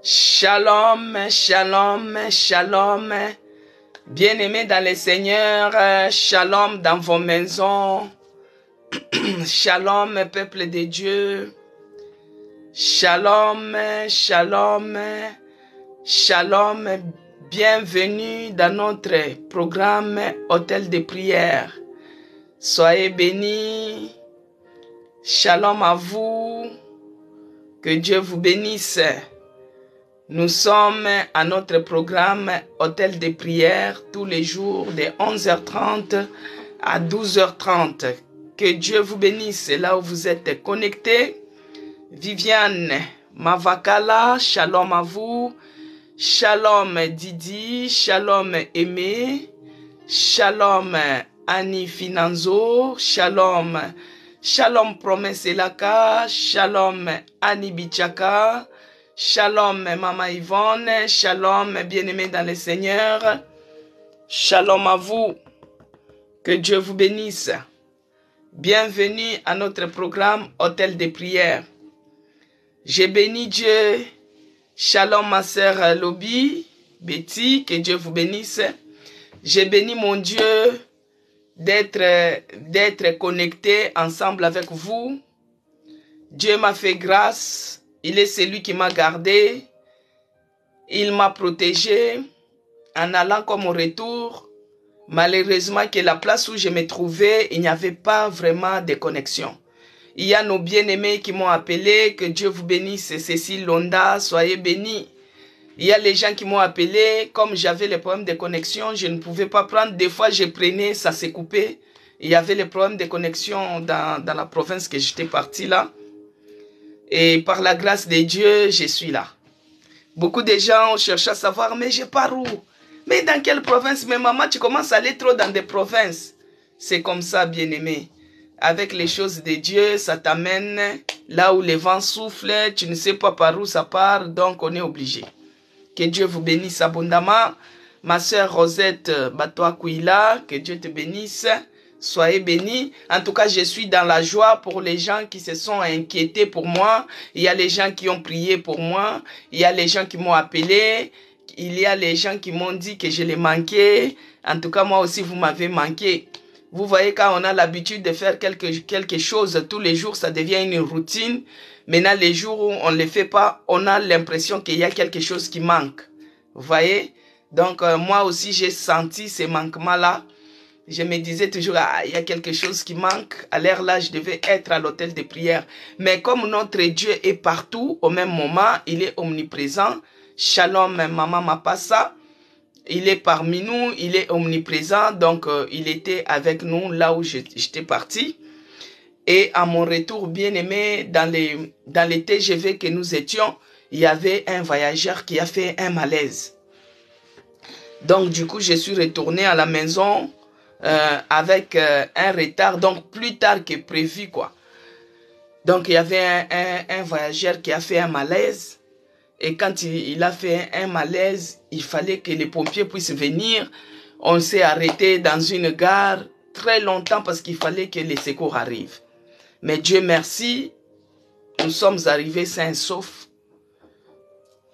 Shalom, shalom, shalom. Bien-aimés dans le Seigneur, shalom dans vos maisons. Shalom, peuple de Dieu. Shalom, shalom, shalom. Bienvenue dans notre programme Hôtel de prière. Soyez bénis. Shalom à vous. Que Dieu vous bénisse. Nous sommes à notre programme Hôtel de prière tous les jours de 11h30 à 12h30. Que Dieu vous bénisse là où vous êtes connectés. Viviane Mavakala, shalom à vous. Shalom Didi, shalom Aimé. Shalom Annie Finanzo, shalom. Shalom Promesse Elaka, shalom Annie Bichaka. Shalom Maman Yvonne, shalom bien-aimés dans le Seigneur. Shalom à vous. Que Dieu vous bénisse. Bienvenue à notre programme Hôtel de prière. J'ai béni Dieu. Shalom ma sœur Lobby, Betty, que Dieu vous bénisse. J'ai béni mon Dieu d'être connecté ensemble avec vous. Dieu m'a fait grâce. Il est celui qui m'a gardé. Il m'a protégé en allant comme au retour. Malheureusement que la place où je me trouvais, il n'y avait pas vraiment de connexion. Il y a nos bien-aimés qui m'ont appelé. Que Dieu vous bénisse. Cécile Londa, soyez bénis. Il y a les gens qui m'ont appelé. Comme j'avais les problèmes de connexion, je ne pouvais pas prendre. Des fois, je prenais, ça s'est coupé. Il y avait les problèmes de connexion dans la province que j'étais parti là. Et par la grâce de Dieu, je suis là. Beaucoup de gens ont cherché à savoir, mais je pars où? Mais dans quelle province? Mais maman, tu commences à aller trop dans des provinces. C'est comme ça, bien-aimé. Avec les choses de Dieu, ça t'amène là où les vents soufflent. Tu ne sais pas par où ça part, donc on est obligé. Que Dieu vous bénisse abondamment. Ma sœur Rosette Batoa-Kouila, que Dieu te bénisse. Soyez bénis. En tout cas, je suis dans la joie pour les gens qui se sont inquiétés pour moi. Il y a les gens qui ont prié pour moi. Il y a les gens qui m'ont appelé. Il y a les gens qui m'ont dit que je les manquais. En tout cas, moi aussi, vous m'avez manqué. Vous voyez, quand on a l'habitude de faire quelque chose tous les jours, ça devient une routine. Maintenant, les jours où on ne le fait pas, on a l'impression qu'il y a quelque chose qui manque. Vous voyez? Donc, moi aussi, j'ai senti ces manquements-là. Je me disais toujours, il y a quelque chose qui manque. À l'heure là, je devais être à l'hôtel de prière. Mais comme notre Dieu est partout, au même moment, il est omniprésent. Shalom, maman Mapassa. Il est parmi nous, il est omniprésent. Donc, il était avec nous là où j'étais parti. Et à mon retour, bien aimé, dans les TGV que nous étions, il y avait un voyageur qui a fait un malaise. Donc, du coup, je suis retourné à la maison avec un retard, donc plus tard que prévu, quoi. Donc, il y avait un voyageur qui a fait un malaise. Et quand il a fait un malaise, il fallait que les pompiers puissent venir. On s'est arrêté dans une gare très longtemps parce qu'il fallait que les secours arrivent. Mais Dieu merci, nous sommes arrivés sains et saufs.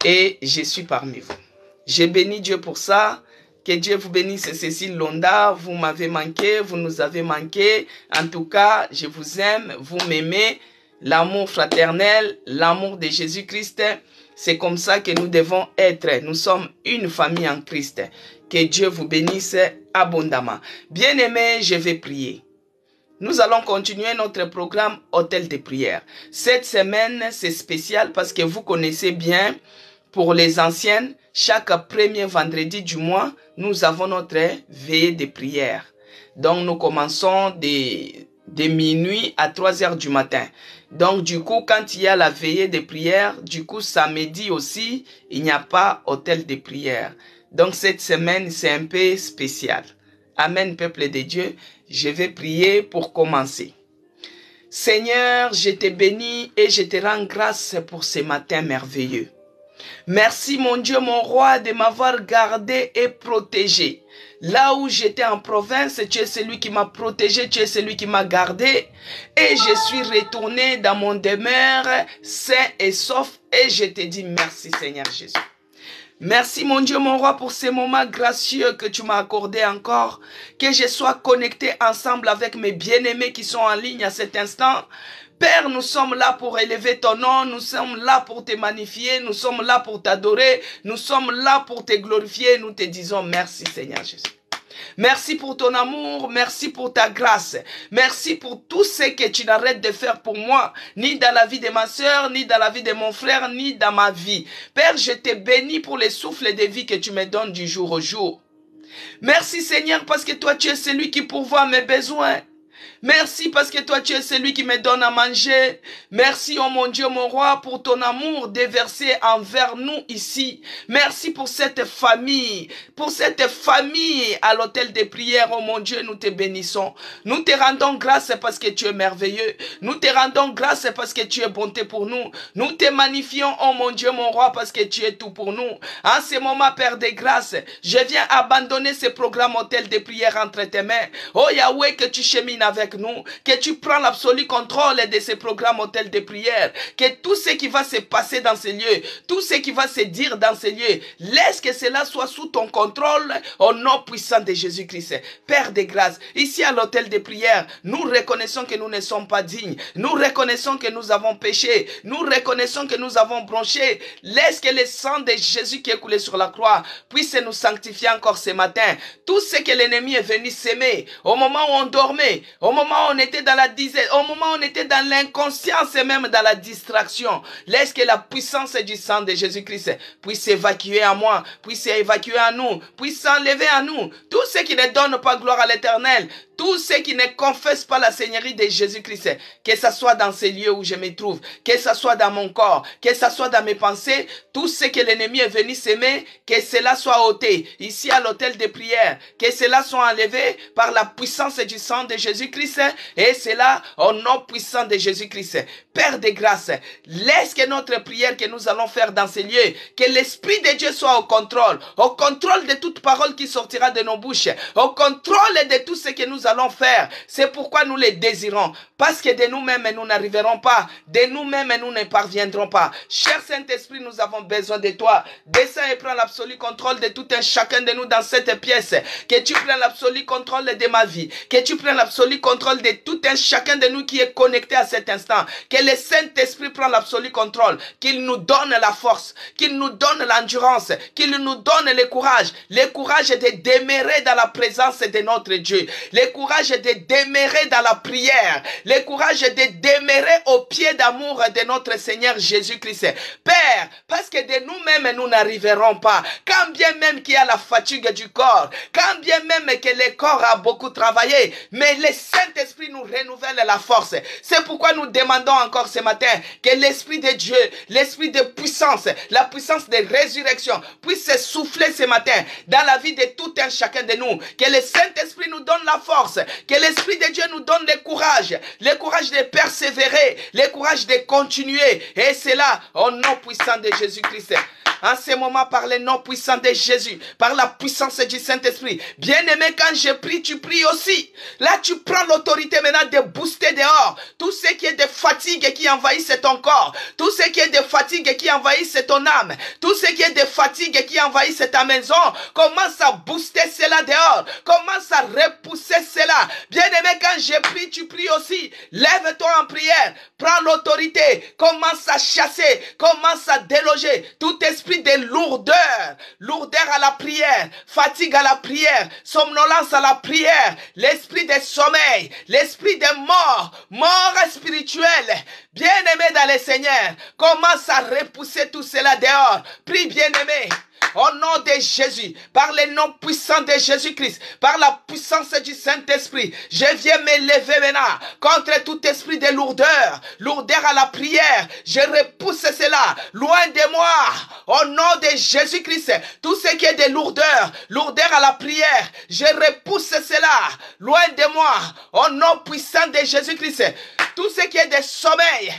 Et je suis parmi vous. J'ai béni Dieu pour ça. Que Dieu vous bénisse, Cécile Londa. Vous m'avez manqué, vous nous avez manqué. En tout cas, je vous aime, vous m'aimez. L'amour fraternel, l'amour de Jésus-Christ, c'est comme ça que nous devons être. Nous sommes une famille en Christ. Que Dieu vous bénisse abondamment. Bien-aimés, je vais prier. Nous allons continuer notre programme Hôtel de prière. Cette semaine, c'est spécial parce que vous connaissez bien, pour les anciennes, chaque premier vendredi du mois, nous avons notre veillée de prière. Donc, nous commençons de minuit à 3 heures du matin. Donc, du coup, quand il y a la veillée de prière, du coup, samedi aussi, il n'y a pas hôtel de prière. Donc, cette semaine, c'est un peu spécial. Amen, peuple de Dieu. Je vais prier pour commencer. Seigneur, je te bénis et je te rends grâce pour ce matin merveilleux. Merci mon Dieu, mon roi, de m'avoir gardé et protégé. Là où j'étais en province, tu es celui qui m'a protégé, tu es celui qui m'a gardé. Et je suis retourné dans mon demeure sain et sauf Et je te dis merci Seigneur Jésus. Merci mon Dieu, mon roi, pour ces moments gracieux que tu m'as accordés encore. Que je sois connecté ensemble avec mes bien-aimés qui sont en ligne à cet instant. Père, nous sommes là pour élever ton nom, nous sommes là pour te magnifier, nous sommes là pour t'adorer, nous sommes là pour te glorifier. Nous te disons merci Seigneur Jésus. Merci pour ton amour, merci pour ta grâce, merci pour tout ce que tu n'arrêtes de faire pour moi, ni dans la vie de ma soeur, ni dans la vie de mon frère, ni dans ma vie. Père, je te bénis pour les souffles de vie que tu me donnes du jour au jour. Merci Seigneur parce que toi tu es celui qui pourvoit mes besoins. Merci parce que toi tu es celui qui me donne à manger. Merci oh mon Dieu mon roi pour ton amour déversé envers nous ici. Merci pour cette famille à l'autel des prières oh mon Dieu, nous te bénissons. Nous te rendons grâce parce que tu es merveilleux. Nous te rendons grâce parce que tu es bonté pour nous. Nous te magnifions oh mon Dieu mon roi parce que tu es tout pour nous. En ce moment Père de grâce, je viens abandonner ce programme autel des prières entre tes mains. Oh Yahweh, que tu chemines avec nous, que tu prends l'absolu contrôle de ces programmes hôtels de prière, que tout ce qui va se passer dans ces lieux, tout ce qui va se dire dans ces lieux, laisse que cela soit sous ton contrôle au nom puissant de Jésus-Christ. Père de grâce, ici à l'hôtel de prière, nous reconnaissons que nous ne sommes pas dignes, nous reconnaissons que nous avons péché, nous reconnaissons que nous avons bronché. Laisse que le sang de Jésus qui est coulé sur la croix puisse nous sanctifier encore ce matin. Tout ce que l'ennemi est venu s'aimer au moment où on dormait, au moment où on était dans la disette, au moment où on était dans l'inconscience et même dans la distraction, laisse que la puissance du sang de Jésus-Christ puisse évacuer à moi, puisse évacuer à nous, puisse s'enlever à nous. Tout ce qui ne donne pas gloire à l'Éternel, tous ceux qui ne confessent pas la Seigneurie de Jésus-Christ, que ce soit dans ces lieux où je me trouve, que ce soit dans mon corps, que ce soit dans mes pensées, tout ce que l'ennemi est venu s'aimer, que cela soit ôté ici à l'hôtel de prière, que cela soit enlevé par la puissance du sang de Jésus-Christ, et cela au nom puissant de Jésus-Christ. Père de grâce, laisse que notre prière que nous allons faire dans ces lieux, que l'Esprit de Dieu soit au contrôle de toute parole qui sortira de nos bouches, au contrôle de tout ce que nous allons faire. C'est pourquoi nous les désirons, parce que de nous-mêmes nous n'arriverons pas, de nous-mêmes nous ne parviendrons pas. Cher Saint-Esprit, nous avons besoin de toi. Descends et prends l'absolu contrôle de tout un chacun de nous dans cette pièce. Que tu prennes l'absolu contrôle de ma vie, que tu prennes l'absolu contrôle de tout un chacun de nous qui est connecté à cet instant. Que le Saint-Esprit prenne l'absolu contrôle, qu'il nous donne la force, qu'il nous donne l'endurance, qu'il nous donne le courage de demeurer dans la présence de notre Dieu, le courage de demeurer dans la prière, le courage de demeurer au pied d'amour de notre Seigneur Jésus-Christ. Père, parce que de nous-mêmes nous n'arriverons pas, quand bien même qu'il y a la fatigue du corps, quand bien même que le corps a beaucoup travaillé, mais le Saint-Esprit nous renouvelle la force. C'est pourquoi nous demandons encore ce matin que l'Esprit de Dieu, l'Esprit de puissance, la puissance de résurrection puisse se souffler ce matin dans la vie de tout un chacun de nous. Que le Saint-Esprit nous donne la force, que l'Esprit de Dieu nous donne le courage de persévérer, le courage de continuer. Et c'est là au nom puissant de Jésus-Christ. En ce moment, par le nom puissant de Jésus, par la puissance du Saint-Esprit. Bien-aimé, quand je prie, tu pries aussi. Là, tu prends l'autorité maintenant de booster dehors tout ce qui est de fatigue qui envahissent ton corps, tout ce qui est de fatigue qui envahissent ton âme, tout ce qui est de fatigue qui envahissent ta maison. Commence à booster cela dehors. Commence à repousser cela. Bien-aimé, quand je prie, tu pries aussi. Lève-toi en prière. Prends l'autorité. Commence à chasser. Commence à déloger tout esprit de lourdeur à la prière, fatigue à la prière, somnolence à la prière, l'esprit de sommeil, l'esprit de mort spirituelle. Bien-aimé dans le Seigneur, commence à repousser tout cela dehors. Prie, bien-aimé. Au nom de Jésus, par le nom puissant de Jésus-Christ, par la puissance du Saint-Esprit, je viens me lever maintenant contre tout esprit de lourdeur à la prière. Je repousse cela loin de moi. Au nom de Jésus-Christ, tout ce qui est de lourdeur à la prière, je repousse cela loin de moi. Au nom puissant de Jésus-Christ, tout ce qui est de sommeil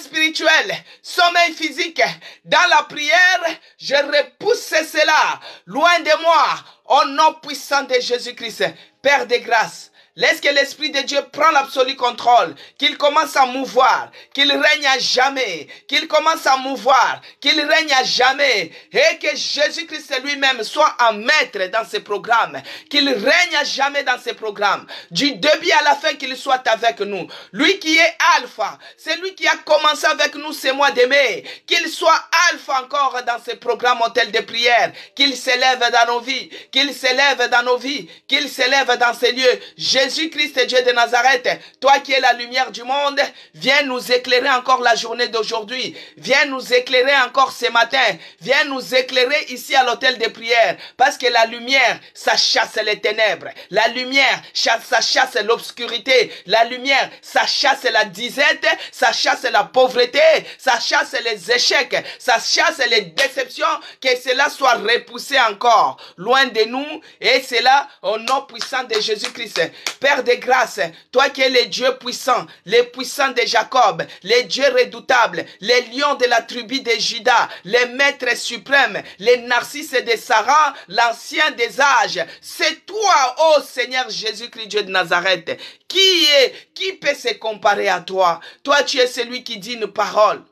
spirituel, sommeil physique, dans la prière, je repousse cela loin de moi. Au nom puissant de Jésus-Christ, Père de grâce, Laisse que l'Esprit de Dieu prenne l'absolu contrôle, qu'il commence à mouvoir, qu'il règne à jamais, qu'il commence à mouvoir, qu'il règne à jamais, et que Jésus-Christ lui-même soit un maître dans ses programmes, qu'il règne à jamais dans ses programmes, du début à la fin qu'il soit avec nous. Lui qui est Alpha, c'est lui qui a commencé avec nous ce mois de mai, qu'il soit Alpha encore dans ses programmes hôtels de prière, qu'il s'élève dans nos vies, qu'il s'élève dans nos vies, qu'il s'élève dans ces lieux. Jésus-Christ, Dieu de Nazareth, toi qui es la lumière du monde, viens nous éclairer encore la journée d'aujourd'hui. Viens nous éclairer encore ce matin. Viens nous éclairer ici à l'hôtel de prière. Parce que la lumière, ça chasse les ténèbres. La lumière, ça chasse l'obscurité. La lumière, ça chasse la disette. Ça chasse la pauvreté. Ça chasse les échecs. Ça chasse les déceptions. Que cela soit repoussé encore loin de nous. Et cela au nom puissant de Jésus-Christ. Père de grâce, toi qui es le Dieu puissant, le puissant de Jacob, le Dieu redoutable, les lions de la tribu de Juda, les maîtres suprêmes, les narcisses de Sarah, l'ancien des âges. C'est toi, ô Seigneur Jésus-Christ, Dieu de Nazareth. Qui peut se comparer à toi? Toi, tu es celui qui dit une parole.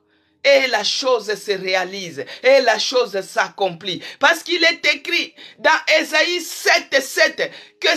Et la chose se réalise, et la chose s'accomplit. Parce qu'il est écrit dans Ésaïe 7:7 que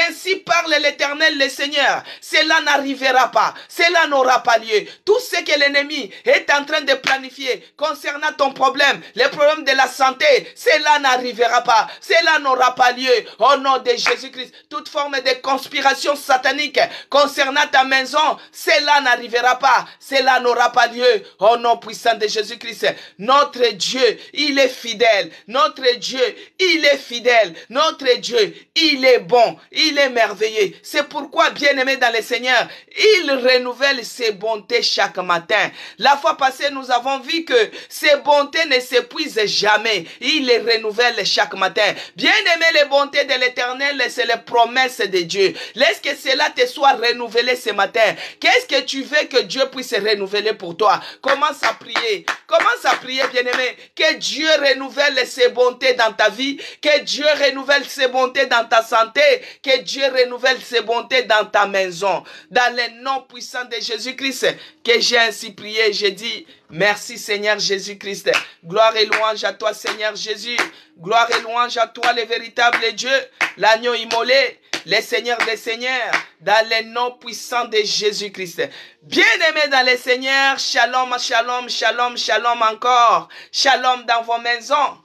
ainsi parle l'Éternel, le Seigneur. Cela n'arrivera pas, cela n'aura pas lieu. Tout ce que l'ennemi est en train de planifier concernant ton problème, les problèmes de la santé, cela n'arrivera pas, cela n'aura pas lieu. Au nom de Jésus-Christ, toute forme de conspiration satanique concernant ta maison, cela n'arrivera pas, cela n'aura pas lieu. Au nom puissant de Jésus-Christ, notre Dieu, il est fidèle. Notre Dieu, il est fidèle. Notre Dieu, il est bon. Il est merveilleux. C'est pourquoi, bien-aimé dans le Seigneur, il renouvelle ses bontés chaque matin. La fois passée, nous avons vu que ses bontés ne s'épuisent jamais. Il les renouvelle chaque matin. Bien-aimé, les bontés de l'Éternel, c'est les promesses de Dieu. Laisse que cela te soit renouvelé ce matin. Qu'est-ce que tu veux que Dieu puisse renouveler pour toi? Commence à prier. Commence à prier, bien-aimé. Que Dieu renouvelle ses bontés dans ta vie. Que Dieu renouvelle ses bontés dans ta santé. Que Dieu renouvelle ses bontés dans ta maison. Dans le nom puissant de Jésus-Christ, que j'ai ainsi prié, j'ai dit merci Seigneur Jésus-Christ. Gloire et louange à toi Seigneur Jésus. Gloire et louange à toi le véritable Dieu, l'agneau immolé, le Seigneur des Seigneurs, dans le nom puissant de Jésus-Christ. Bien-aimés dans le Seigneur, shalom, shalom, shalom, shalom encore. Shalom dans vos maisons.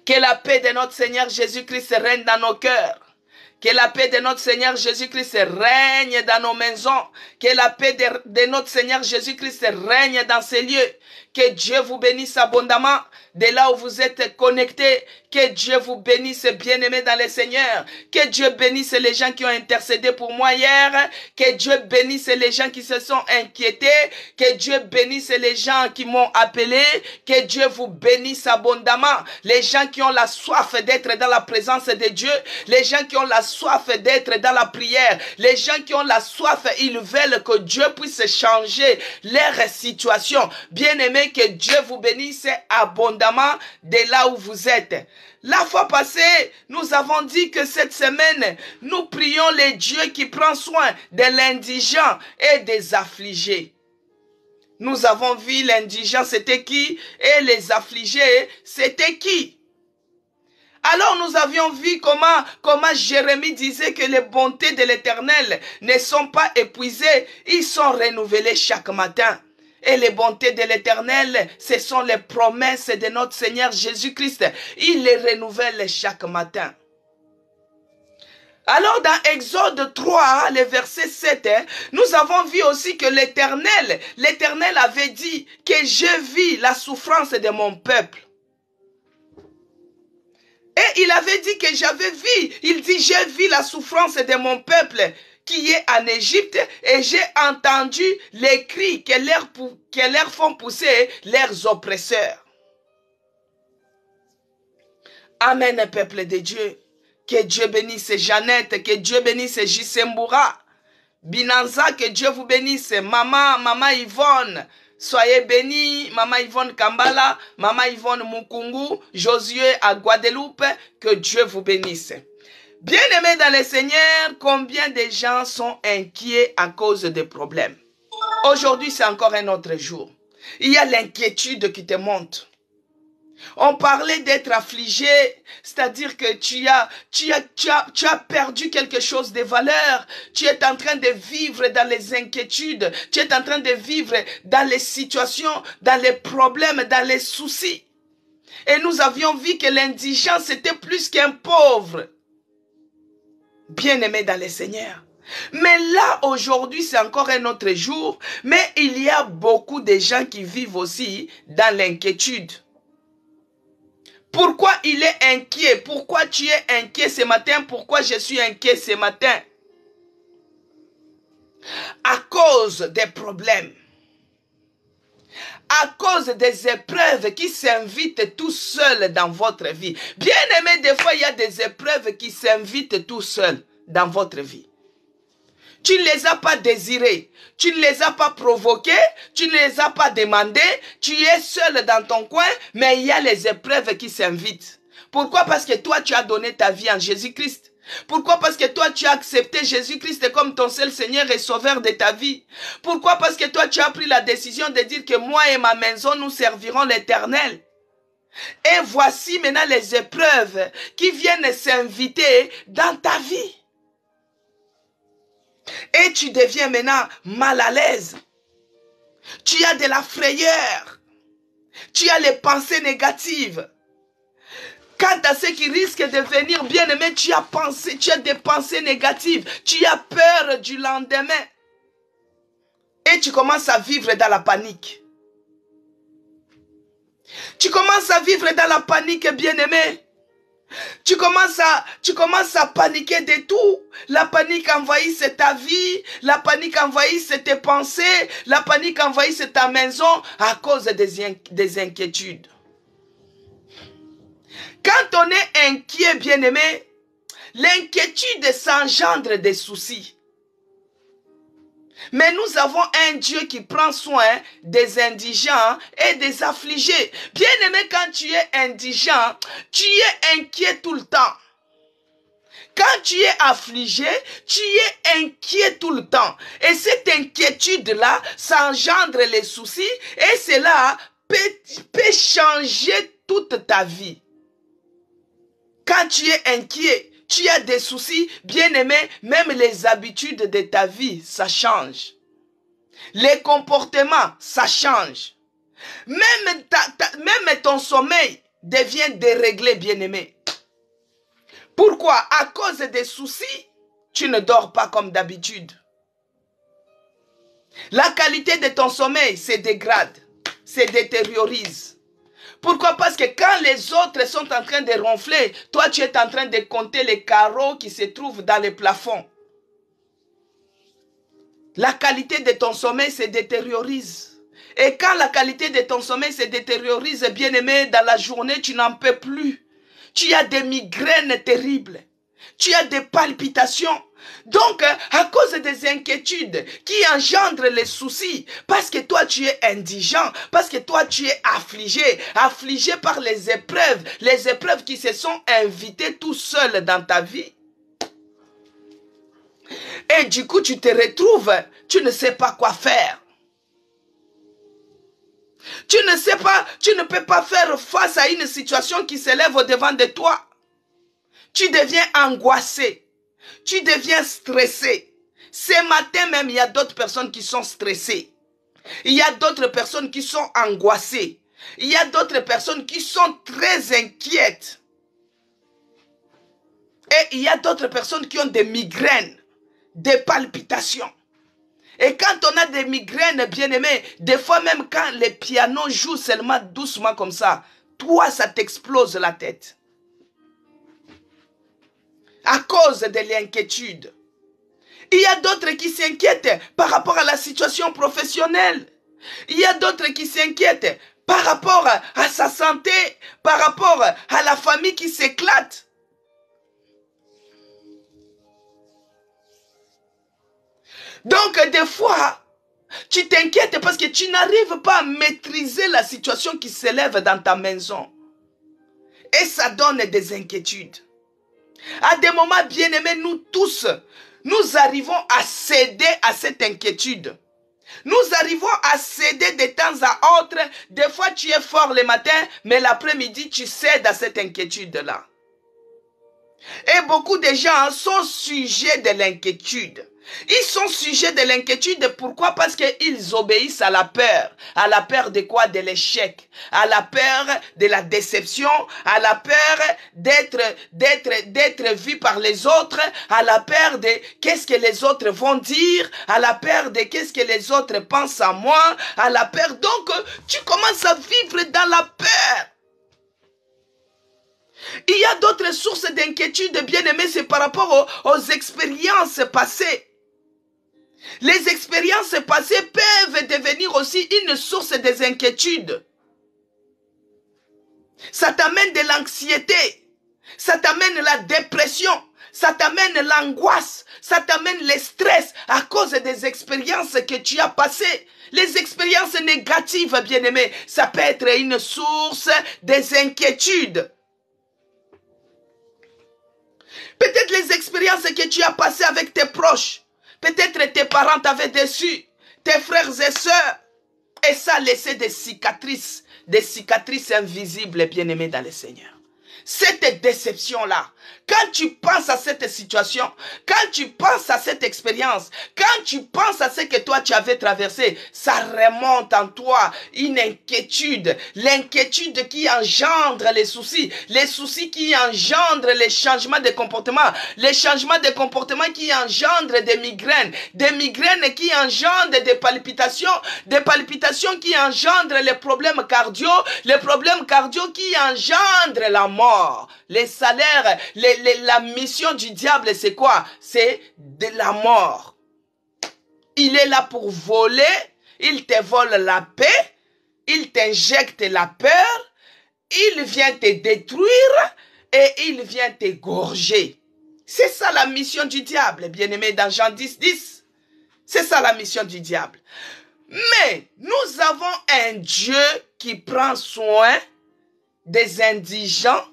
Que la paix de notre Seigneur Jésus-Christ règne dans nos cœurs. Que la paix de notre Seigneur Jésus-Christ règne dans nos maisons. Que la paix de notre Seigneur Jésus-Christ règne dans ces lieux. Que Dieu vous bénisse abondamment de là où vous êtes connectés. Que Dieu vous bénisse, bien-aimés dans le Seigneur. Que Dieu bénisse les gens qui ont intercédé pour moi hier. Que Dieu bénisse les gens qui se sont inquiétés. Que Dieu bénisse les gens qui m'ont appelé. Que Dieu vous bénisse abondamment. Les gens qui ont la soif d'être dans la présence de Dieu. Les gens qui ont la soif d'être dans la prière. Les gens qui ont la soif, ils veulent que Dieu puisse changer leur situation. Bien-aimés, que Dieu vous bénisse abondamment de là où vous êtes. La fois passée, nous avons dit que cette semaine, nous prions le Dieu qui prend soin de l'indigent et des affligés. Nous avons vu l'indigent, c'était qui? Et les affligés, c'était qui? Alors nous avions vu comment Jérémie disait que les bontés de l'Éternel ne sont pas épuisées, ils sont renouvelés chaque matin. Et les bontés de l'Éternel, ce sont les promesses de notre Seigneur Jésus-Christ. Il les renouvelle chaque matin. Alors dans Exode 3, le verset 7, nous avons vu aussi que l'Éternel avait dit que je vis la souffrance de mon peuple. Et il avait dit que j'avais vu, il dit j'ai vu la souffrance de mon peuple qui est en Égypte et j'ai entendu les cris que leur font pousser leurs oppresseurs. Amen, peuple de Dieu. Que Dieu bénisse Jeannette, que Dieu bénisse Jisemboura, Binanza, que Dieu vous bénisse, Maman Yvonne. Soyez bénis, Maman Yvonne Kambala, Maman Yvonne Mukungu, Josué à Guadeloupe, que Dieu vous bénisse. Bien-aimés dans le Seigneur, combien de gens sont inquiets à cause des problèmes? Aujourd'hui, c'est encore un autre jour. Il y a l'inquiétude qui te monte. On parlait d'être affligé, c'est-à-dire que tu as perdu quelque chose de valeur. Tu es en train de vivre dans les inquiétudes. Tu es en train de vivre dans les situations, dans les problèmes, dans les soucis. Et nous avions vu que l'indigent, c'était plus qu'un pauvre. Bien-aimé dans le Seigneur. Mais là, aujourd'hui, c'est encore un autre jour. Mais il y a beaucoup de gens qui vivent aussi dans l'inquiétude. Pourquoi il est inquiet? Pourquoi tu es inquiet ce matin? Pourquoi je suis inquiet ce matin? À cause des problèmes. À cause des épreuves qui s'invitent tout seuls dans votre vie. Bien aimé, des fois, il y a des épreuves qui s'invitent tout seuls dans votre vie. Tu ne les as pas désirées, tu ne les as pas provoquées, tu ne les as pas demandées, tu es seul dans ton coin, mais il y a les épreuves qui s'invitent. Pourquoi? Parce que toi, tu as donné ta vie en Jésus-Christ. Pourquoi? Parce que toi, tu as accepté Jésus-Christ comme ton seul Seigneur et Sauveur de ta vie. Pourquoi? Parce que toi, tu as pris la décision de dire que moi et ma maison, nous servirons l'Éternel. Et voici maintenant les épreuves qui viennent s'inviter dans ta vie. Et tu deviens maintenant mal à l'aise. Tu as de la frayeur. Tu as les pensées négatives. Quant à ce qui risque de venir, bien aimé, tu as des pensées négatives. Tu as peur du lendemain. Et tu commences à vivre dans la panique. Tu commences à vivre dans la panique, bien aimé. Tu commences à paniquer de tout. La panique envahisse ta vie. La panique envahisse tes pensées. La panique envahisse ta maison à cause des inquiétudes. Quand on est inquiet, bien-aimé, l'inquiétude s'engendre des soucis. Mais nous avons un Dieu qui prend soin des indigents et des affligés. Bien-aimé, quand tu es indigent, tu es inquiet tout le temps. Quand tu es affligé, tu es inquiet tout le temps. Et cette inquiétude-là, ça engendre les soucis et cela peut changer toute ta vie. Quand tu es inquiet, tu as des soucis, bien-aimé, même les habitudes de ta vie, ça change. Les comportements, ça change. Même ton sommeil devient déréglé, bien-aimé. Pourquoi? À cause des soucis, tu ne dors pas comme d'habitude. La qualité de ton sommeil se dégrade, se détériorise. Pourquoi? Parce que quand les autres sont en train de ronfler, toi tu es en train de compter les carreaux qui se trouvent dans les plafonds. La qualité de ton sommeil se détériorise. Et quand la qualité de ton sommeil se détériorise, bien aimé, dans la journée, tu n'en peux plus. Tu as des migraines terribles. Tu as des palpitations. Donc, à cause des inquiétudes qui engendrent les soucis, parce que toi tu es indigent, parce que toi tu es affligé par les épreuves qui se sont invitées tout seul dans ta vie. Et du coup, tu te retrouves, tu ne sais pas quoi faire. Tu ne peux pas faire face à une situation qui s'élève au-devant de toi. Tu deviens angoissé. Tu deviens stressé. Ce matin même, il y a d'autres personnes qui sont stressées. Il y a d'autres personnes qui sont angoissées. Il y a d'autres personnes qui sont très inquiètes. Et il y a d'autres personnes qui ont des migraines, des palpitations. Et quand on a des migraines, bien-aimés, des fois même quand les pianos jouent seulement doucement comme ça, toi, ça t'explose la tête. À cause de l'inquiétude. Il y a d'autres qui s'inquiètent par rapport à la situation professionnelle. Il y a d'autres qui s'inquiètent par rapport à sa santé, par rapport à la famille qui s'éclate. Donc, des fois, tu t'inquiètes parce que tu n'arrives pas à maîtriser la situation qui s'élève dans ta maison. Et ça donne des inquiétudes. À des moments bien-aimés, nous tous, nous arrivons à céder à cette inquiétude. Nous arrivons à céder de temps à autre. Des fois, tu es fort le matin, mais l'après-midi, tu cèdes à cette inquiétude-là. Et beaucoup de gens sont sujets de l'inquiétude. Ils sont sujets de l'inquiétude. Pourquoi? Parce qu'ils obéissent à la peur. À la peur de quoi? De l'échec. À la peur de la déception. À la peur d'être vu par les autres. À la peur de qu'est-ce que les autres vont dire. À la peur de qu'est-ce que les autres pensent à moi. À la peur. Donc, tu commences à vivre dans la peur. Il y a d'autres sources d'inquiétude, bien-aimés, c'est par rapport aux expériences passées. Les expériences passées peuvent devenir aussi une source des inquiétudes. Ça t'amène de l'anxiété, ça t'amène la dépression, ça t'amène l'angoisse, ça t'amène le stress à cause des expériences que tu as passées. Les expériences négatives, bien-aimés, ça peut être une source des inquiétudes. Peut-être les expériences que tu as passées avec tes proches. Peut-être tes parents t'avaient déçu. Tes frères et sœurs. Et ça a laissé des cicatrices invisibles, bien-aimés dans le Seigneur. Cette déception-là, quand tu penses à cette situation, quand tu penses à cette expérience, quand tu penses à ce que toi tu avais traversé, ça remonte en toi une inquiétude, l'inquiétude qui engendre les soucis qui engendrent les changements de comportement, les changements de comportement qui engendrent des migraines qui engendrent des palpitations qui engendrent les problèmes cardio qui engendrent la mort. Les salaires, la mission du diable, c'est quoi? C'est de la mort. Il est là pour voler, il te vole la paix, il t'injecte la peur, il vient te détruire et il vient t'égorger. C'est ça la mission du diable, bien-aimé, dans Jean 10:10. C'est ça la mission du diable. Mais nous avons un Dieu qui prend soin des indigents.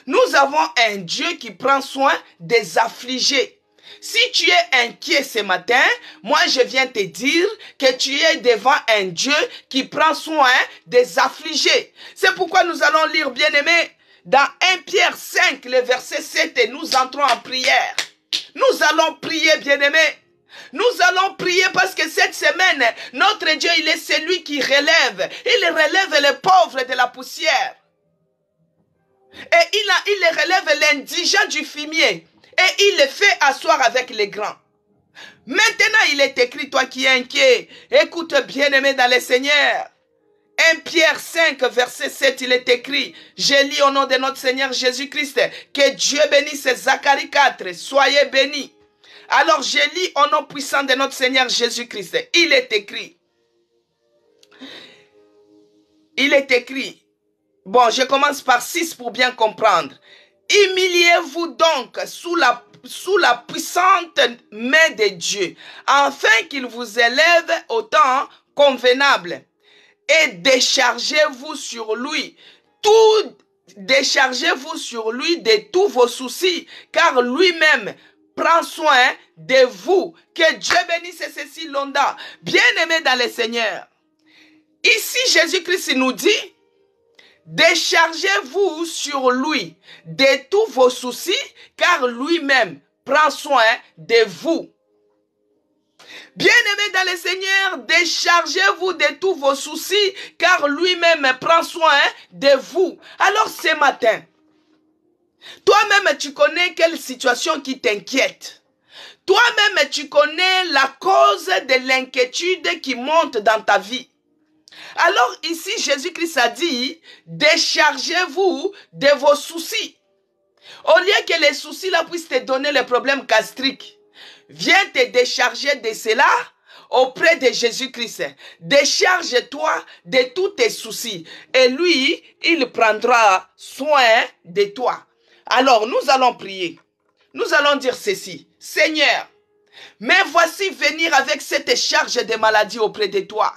Nous avons un Dieu qui prend soin des affligés. Si tu es inquiet ce matin, moi je viens te dire que tu es devant un Dieu qui prend soin des affligés. C'est pourquoi nous allons lire, bien-aimés, dans 1 Pierre 5, le verset 7, et nous entrons en prière. Nous allons prier, bien-aimés. Nous allons prier parce que cette semaine, notre Dieu, il est celui qui relève. Il relève les pauvres de la poussière. Et il relève l'indigent du fumier. Et il le fait asseoir avec les grands. Maintenant, il est écrit, toi qui es inquiet, écoute, bien-aimé dans le Seigneur. 1 Pierre 5, verset 7, il est écrit, je lis au nom de notre Seigneur Jésus-Christ, que Dieu bénisse Zacharie 4, soyez bénis. Alors je lis au nom puissant de notre Seigneur Jésus-Christ. Il est écrit. Bon, je commence par 6 pour bien comprendre. Humiliez-vous donc sous la puissante main de Dieu, afin qu'il vous élève au temps convenable. Et déchargez-vous sur lui de tous vos soucis, car lui-même prend soin de vous. Que Dieu bénisse ceci, Londa. Bien-aimé dans le Seigneur. Ici, Jésus-Christ nous dit, déchargez-vous sur lui de tous vos soucis, car lui-même prend soin de vous. Bien-aimés dans le Seigneur, déchargez-vous de tous vos soucis, car lui-même prend soin de vous. Alors ce matin, toi-même tu connais quelle situation qui t'inquiète. Toi-même tu connais la cause de l'inquiétude qui monte dans ta vie. Alors ici, Jésus-Christ a dit, déchargez-vous de vos soucis. Au lieu que les soucis là puissent te donner les problèmes gastriques, viens te décharger de cela auprès de Jésus-Christ. Décharge-toi de tous tes soucis. Et lui, il prendra soin de toi. Alors, nous allons prier. Nous allons dire ceci. Seigneur, me voici venir avec cette charge de maladie auprès de toi.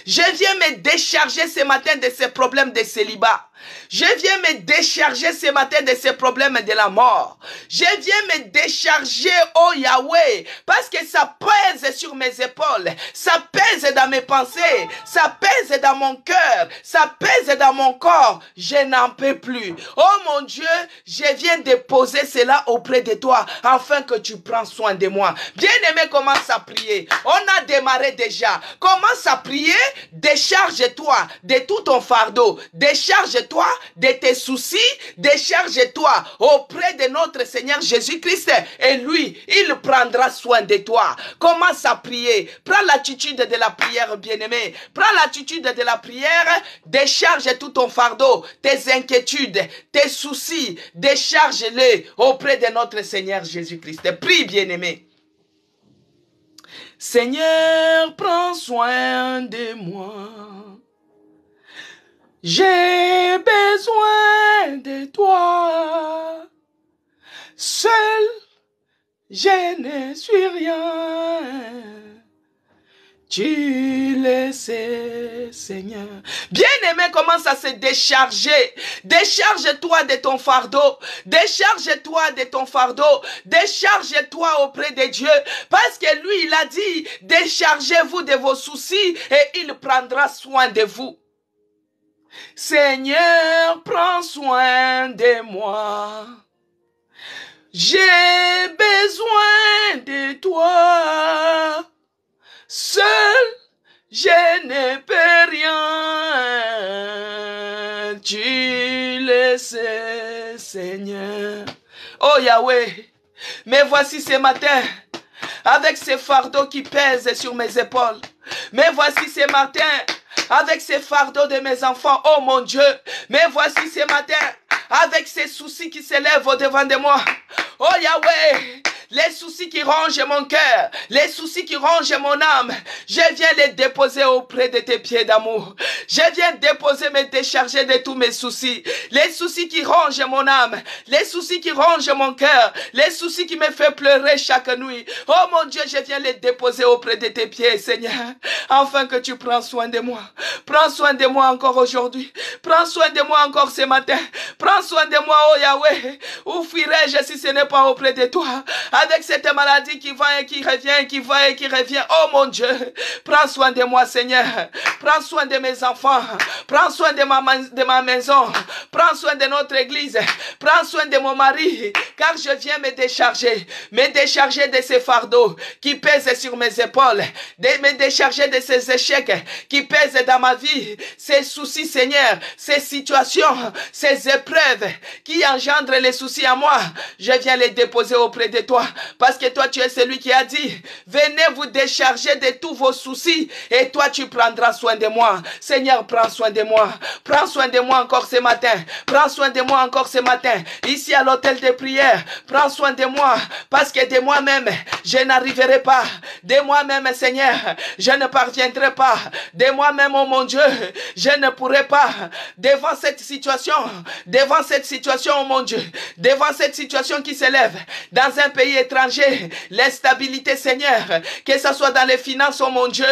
Je viens me décharger ce matin de ces problèmes de célibat. Je viens me décharger ce matin de ces problèmes de la mort. Je viens me décharger, oh Yahweh, parce que ça pèse sur mes épaules, ça pèse dans mes pensées, ça pèse dans mon cœur, ça pèse dans mon corps. Je n'en peux plus. Oh mon Dieu, je viens déposer cela auprès de toi, afin que tu prends soin de moi. Bien-aimé, commence à prier. On a démarré déjà. Commence à prier, décharge-toi de tout ton fardeau, décharge-toi de tes soucis, décharge-toi auprès de notre Seigneur Jésus-Christ et lui, il prendra soin de toi. Commence à prier. Prends l'attitude de la prière, bien-aimé. Prends l'attitude de la prière. Décharge tout ton fardeau, tes inquiétudes, tes soucis. Décharge-les auprès de notre Seigneur Jésus-Christ. Prie, bien-aimé. Seigneur, prends soin de moi. J'ai besoin de toi. Seul, je ne suis rien. Tu le sais, Seigneur. Bien-aimé, commence à se décharger. Décharge-toi de ton fardeau. Décharge-toi de ton fardeau. Décharge-toi auprès de Dieu. Parce que lui, il a dit, déchargez-vous de vos soucis et il prendra soin de vous. Seigneur, prends soin de moi. J'ai besoin de toi. Seul, je ne peux rien. Tu le sais, Seigneur. Oh Yahweh, me voici ce matin avec ces fardeaux qui pèsent sur mes épaules. Me voici ce matin avec ces fardeaux de mes enfants, oh mon Dieu. Mais voici ce matin, avec ces soucis qui s'élèvent au-devant de moi. Oh Yahweh, les soucis qui rongent mon cœur, les soucis qui rongent mon âme, je viens les déposer auprès de tes pieds d'amour. Je viens déposer, me décharger de tous mes soucis. Les soucis qui rongent mon âme, les soucis qui rongent mon cœur, les soucis qui me font pleurer chaque nuit. Oh mon Dieu, je viens les déposer auprès de tes pieds, Seigneur, afin que tu prends soin de moi. Prends soin de moi encore aujourd'hui. Prends soin de moi encore ce matin. Prends soin de moi, oh Yahweh. Où fuirai-je si ce n'est pas auprès de toi? Avec cette maladie qui va et qui revient, qui va et qui revient. Oh mon Dieu, prends soin de moi, Seigneur. Prends soin de mes enfants. Prends soin de ma maison. Prends soin de notre église. Prends soin de mon mari. Car je viens me décharger de ces fardeaux qui pèsent sur mes épaules. Me décharger de ces échecs qui pèsent dans ma vie. Ces soucis, Seigneur. Ces situations, ces épreuves qui engendrent les soucis à moi. Je viens les déposer auprès de toi. Parce que toi, tu es celui qui a dit, venez vous décharger de tous vos soucis et toi, tu prendras soin de moi. Seigneur, prends soin de moi. Prends soin de moi encore ce matin. Prends soin de moi encore ce matin. Ici à l'hôtel de prière, prends soin de moi. Parce que de moi-même, je n'arriverai pas. De moi-même, Seigneur, je ne parviendrai pas. De moi-même, oh mon Dieu, je ne pourrai pas. Devant cette situation, oh mon Dieu, devant cette situation qui s'élève dans un pays étranger, l'instabilité, Seigneur, que ce soit dans les finances, oh mon Dieu,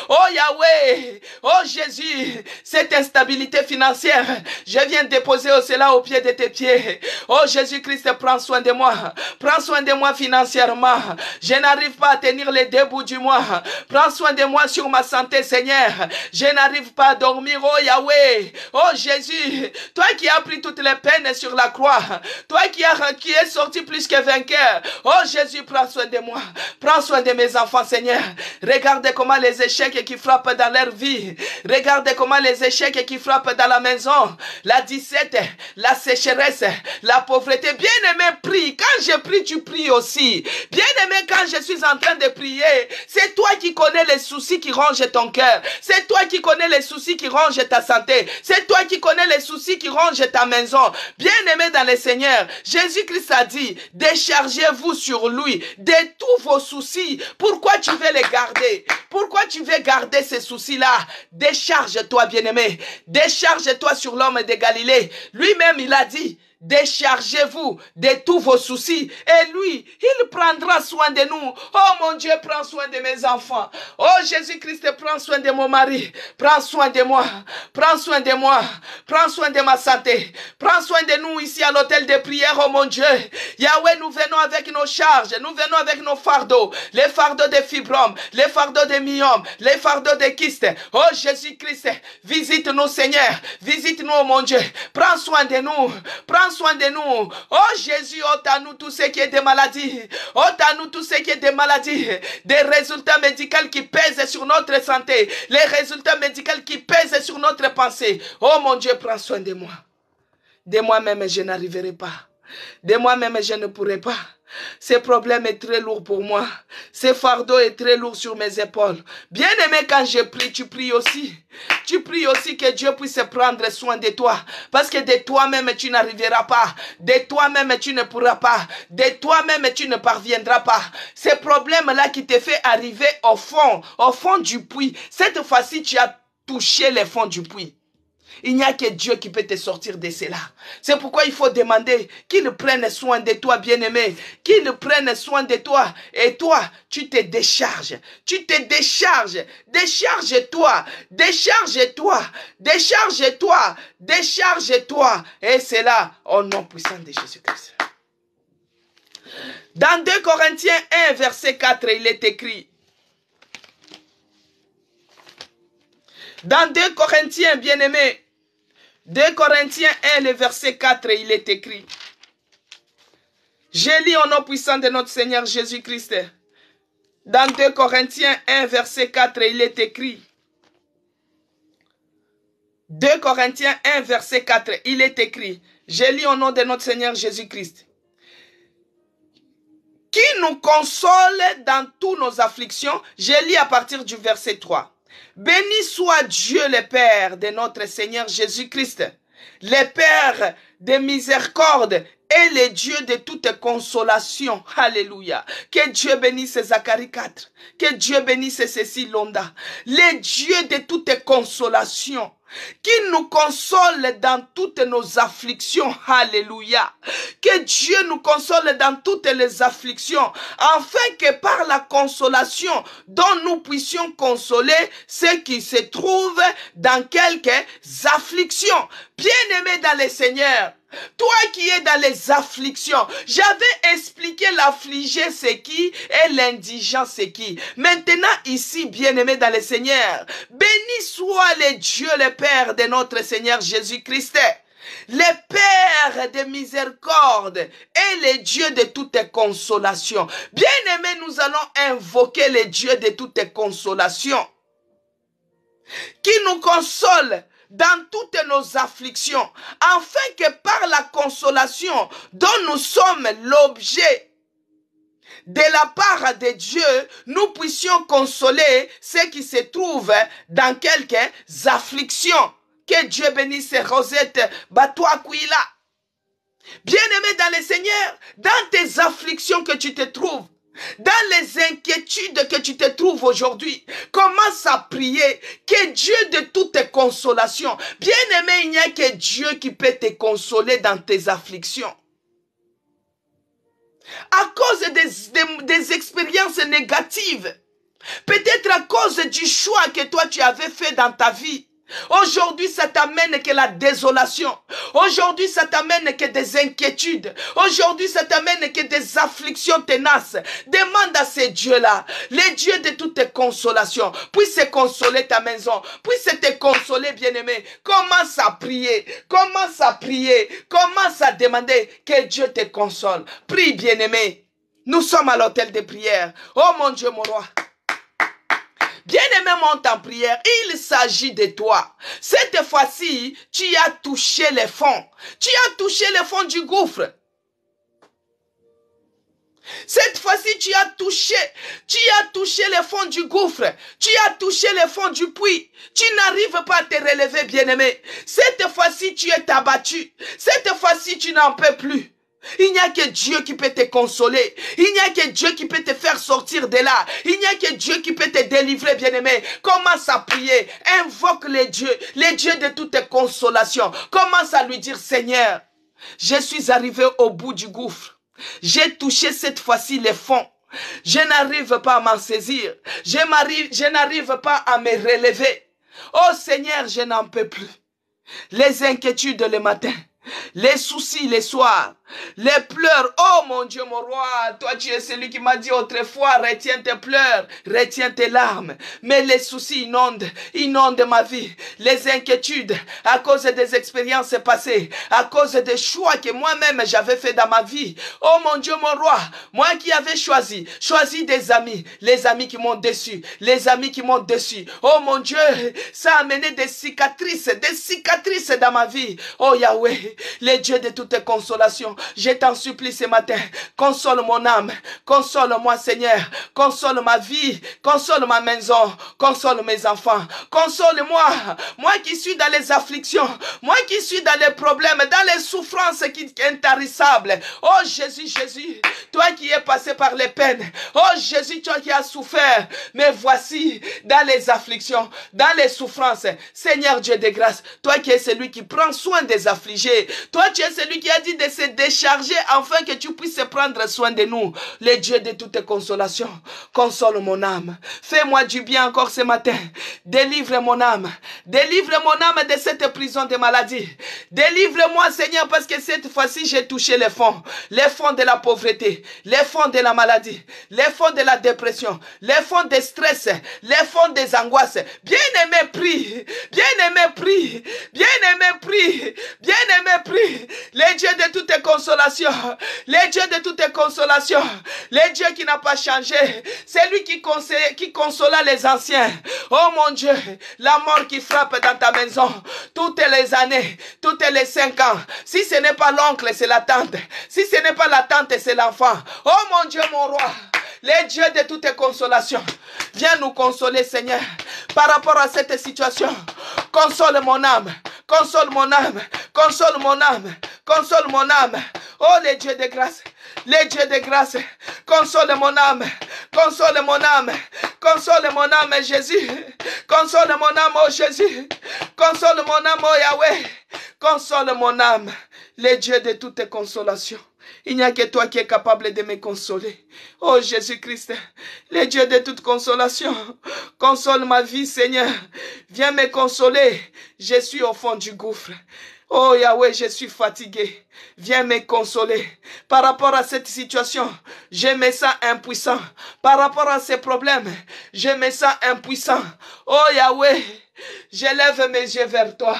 oh Yahweh, oh Jésus, cette instabilité financière, je viens déposer cela au pied de tes pieds. Oh Jésus-Christ, prends soin de moi. Prends soin de moi financièrement. Je n'arrive pas à tenir les 2 bouts du mois. Prends soin de moi sur ma santé, Seigneur. Je n'arrive pas à dormir, oh Yahweh. Oh Jésus, toi qui as pris toutes les peines sur la croix, toi qui es sorti plus que vainqueur. Oh Jésus, prends soin de moi. Prends soin de mes enfants, Seigneur. Regarde comment les échecs qui frappent dans leur vie. Regarde comment les échecs qui frappent dans la maison. La disette, la sécheresse, la pauvreté. Bien-aimé, prie. Quand je prie, tu pries aussi. Bien-aimé, quand je suis en train de prier, c'est toi qui connais les soucis qui rongent ton cœur. C'est toi qui connais les soucis qui rongent ta santé. C'est toi qui connais les soucis qui rongent ta maison. Bien-aimé dans le Seigneur, Jésus-Christ a dit, déchargez-vous sur lui de tous vos soucis. Pourquoi tu veux les garder? Pourquoi tu veux garder ces soucis-là? Décharge-toi, bien-aimé. Décharge-toi sur l'homme de Galilée. Lui-même, il a dit, déchargez-vous de tous vos soucis et lui, il prendra soin de nous. Oh mon Dieu, prends soin de mes enfants. Oh Jésus-Christ, prends soin de mon mari. Prends soin de moi. Prends soin de moi. Prends soin de ma santé. Prends soin de nous ici à l'hôtel de prière, oh mon Dieu. Yahweh, nous venons avec nos charges. Nous venons avec nos fardeaux. Les fardeaux des fibromes, les fardeaux des myomes, les fardeaux des kystes. Oh Jésus-Christ, visite-nous Seigneur. Visite-nous, oh mon Dieu. Prends soin de nous. Prends soin de nous. Oh Jésus, ôte à nous tout ce qui est des maladies. Ôte à nous tout ce qui est des maladies. Des résultats médicaux qui pèsent sur notre santé. Les résultats médicaux qui pèsent sur notre pensée. Oh mon Dieu, prends soin de moi. De moi-même, je n'arriverai pas. De moi-même, je ne pourrai pas. Ce problème est très lourd pour moi. Ce fardeau est très lourd sur mes épaules. Bien-aimé, quand je prie, tu pries aussi. Tu pries aussi que Dieu puisse prendre soin de toi. Parce que de toi-même, tu n'arriveras pas. De toi-même, tu ne pourras pas. De toi-même, tu ne parviendras pas. Ce problème-là qui te fait arriver au fond du puits. Cette fois-ci, tu as touché le fond du puits. Il n'y a que Dieu qui peut te sortir de cela. C'est pourquoi il faut demander qu'il prenne soin de toi, bien-aimé. Qu'il prenne soin de toi. Et toi, tu te décharges. Tu te décharges. Décharge-toi. Décharge-toi. Décharge-toi. Décharge-toi. Et c'est là, au nom puissant de Jésus-Christ. Dans 2 Corinthiens 1, verset 4, il est écrit. Dans 2 Corinthiens, bien-aimés, 2 Corinthiens 1, le verset 4, il est écrit. Je lis au nom puissant de notre Seigneur Jésus-Christ. Dans 2 Corinthiens 1, verset 4, il est écrit. 2 Corinthiens 1, verset 4, il est écrit. Je lis au nom de notre Seigneur Jésus-Christ. Qui nous console dans toutes nos afflictions. Je lis à partir du verset 3. Béni soit Dieu le Père de notre Seigneur Jésus-Christ, le Père de miséricorde et le Dieu de toute consolation. Alléluia. Que Dieu bénisse Zacharie 4. Que Dieu bénisse Cécile Londa. Le Dieu de toute consolation. Qui nous console dans toutes nos afflictions. Alléluia. Que Dieu nous console dans toutes les afflictions, afin que par la consolation dont nous puissions consoler ceux qui se trouvent dans quelques afflictions. Bien-aimés dans le Seigneur, toi qui es dans les afflictions, j'avais expliqué l'affligé c'est qui et l'indigent c'est qui. Maintenant ici, bien-aimé dans le Seigneur, béni soit le Dieu, le Père de notre Seigneur Jésus-Christ, le Père de miséricorde et le Dieu de toute consolation. Bien-aimé, nous allons invoquer le Dieu de toute consolation, qui nous console dans toutes nos afflictions, afin que par la consolation dont nous sommes l'objet de la part de Dieu, nous puissions consoler ceux qui se trouvent dans quelques afflictions. Que Dieu bénisse Rosette Batoakuila. Bien-aimé dans le Seigneur, dans tes afflictions que tu te trouves, dans les inquiétudes que tu te trouves aujourd'hui, commence à prier que Dieu de toute consolation. Bien-aimé, il n'y a que Dieu qui peut te consoler dans tes afflictions. À cause des expériences négatives, peut-être à cause du choix que toi tu avais fait dans ta vie, aujourd'hui, ça t'amène que la désolation. Aujourd'hui, ça t'amène que des inquiétudes. Aujourd'hui, ça t'amène que des afflictions tenaces. Demande à ces dieux-là, les dieux de toute consolation, puisse consoler ta maison, puisse te consoler, bien-aimé. Commence à prier, commence à prier, commence à demander que Dieu te console. Prie, bien-aimé. Nous sommes à l'hôtel de prière. Oh mon Dieu, mon roi. Bien-aimé, monte en prière, il s'agit de toi. Cette fois-ci, tu as touché le fond. Tu as touché le fond du gouffre. Cette fois-ci, tu as touché le fond du gouffre. Tu as touché le fond du puits. Tu n'arrives pas à te relever, bien-aimé. Cette fois-ci, tu es abattu. Cette fois-ci, tu n'en peux plus. Il n'y a que Dieu qui peut te consoler. Il n'y a que Dieu qui peut te faire sortir de là. Il n'y a que Dieu qui peut te délivrer, bien-aimé. Commence à prier. Invoque les dieux de toute consolation. Commence à lui dire, Seigneur, Je suis arrivé au bout du gouffre. J'ai touché cette fois-ci les fonds. Je n'arrive pas à m'en saisir. Je n'arrive pas à me relever. Oh Seigneur, je n'en peux plus. Les inquiétudes le matin, les soucis les soirs, les pleurs. Oh mon Dieu, mon roi, toi tu es celui qui m'a dit autrefois, retiens tes pleurs, retiens tes larmes. Mais les soucis inondent ma vie. Les inquiétudes à cause des expériences passées, à cause des choix que moi-même j'avais fait dans ma vie. Oh mon Dieu, mon roi, moi qui avais choisi des amis, les amis qui m'ont déçu, les amis qui m'ont déçu. Oh mon Dieu, ça a amené des cicatrices dans ma vie. Oh Yahweh, le Dieu de toutes consolations, je t'en supplie ce matin, console mon âme, console-moi Seigneur, console ma vie, console ma maison, console mes enfants, console-moi, moi qui suis dans les afflictions, moi qui suis dans les problèmes, dans les souffrances intarissables. Oh Jésus, Jésus, toi qui es passé par les peines, oh Jésus, toi qui as souffert, mais voici dans les afflictions, dans les souffrances, Seigneur Dieu de grâce, toi qui es celui qui prend soin des affligés, toi tu es celui qui a dit de se décharger afin que tu puisses prendre soin de nous. Le Dieu de toutes consolations, console mon âme. Fais-moi du bien encore ce matin. Délivre mon âme. Délivre mon âme de cette prison de maladie. Délivre-moi Seigneur parce que cette fois-ci j'ai touché les fonds de la pauvreté, les fonds de la maladie, les fonds de la dépression, les fonds des stress, les fonds des angoisses. Bien-aimé prie, bien-aimé prie, bien-aimé prie, bien-aimé prie. Les dieux de toutes consolations, les dieux de toutes consolations, les dieux qui n'a pas changé, c'est lui qui consola les anciens. Oh mon Dieu, la mort qui frappe dans ta maison toutes les années, toutes les 5 ans. Si ce n'est pas l'oncle, c'est la tante. Si ce n'est pas la tante, c'est l'enfant. Oh mon Dieu, mon roi, les dieux de toutes consolations, viens nous consoler Seigneur par rapport à cette situation. Console mon âme, console mon âme, console mon âme, console mon âme. Oh les dieux de grâce, les dieux de grâce, console mon âme, console mon âme, console mon âme Jésus, console mon âme oh Jésus, console mon âme oh Yahweh, console mon âme, les dieux de toutes consolations. Il n'y a que toi qui es capable de me consoler. Oh Jésus-Christ, le Dieu de toute consolation, console ma vie Seigneur. Viens me consoler. Je suis au fond du gouffre. Oh Yahweh, je suis fatigué. Viens me consoler. Par rapport à cette situation, je me sens impuissant. Par rapport à ces problèmes, je me sens impuissant. Oh Yahweh, je lève mes yeux vers toi.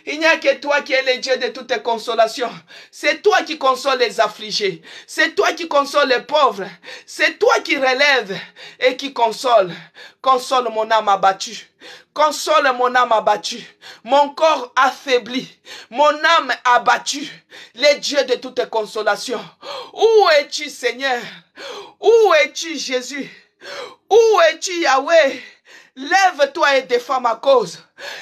Il n'y a que toi qui es le Dieu de toutes consolations. C'est toi qui consoles les affligés. C'est toi qui consoles les pauvres. C'est toi qui relèves et qui console. Console mon âme abattue. Console mon âme abattue. Mon corps affaibli. Mon âme abattue. Le Dieu de toutes consolations. Où es-tu Seigneur? Où es-tu Jésus? Où es-tu Yahweh? Lève-toi et défends ma cause.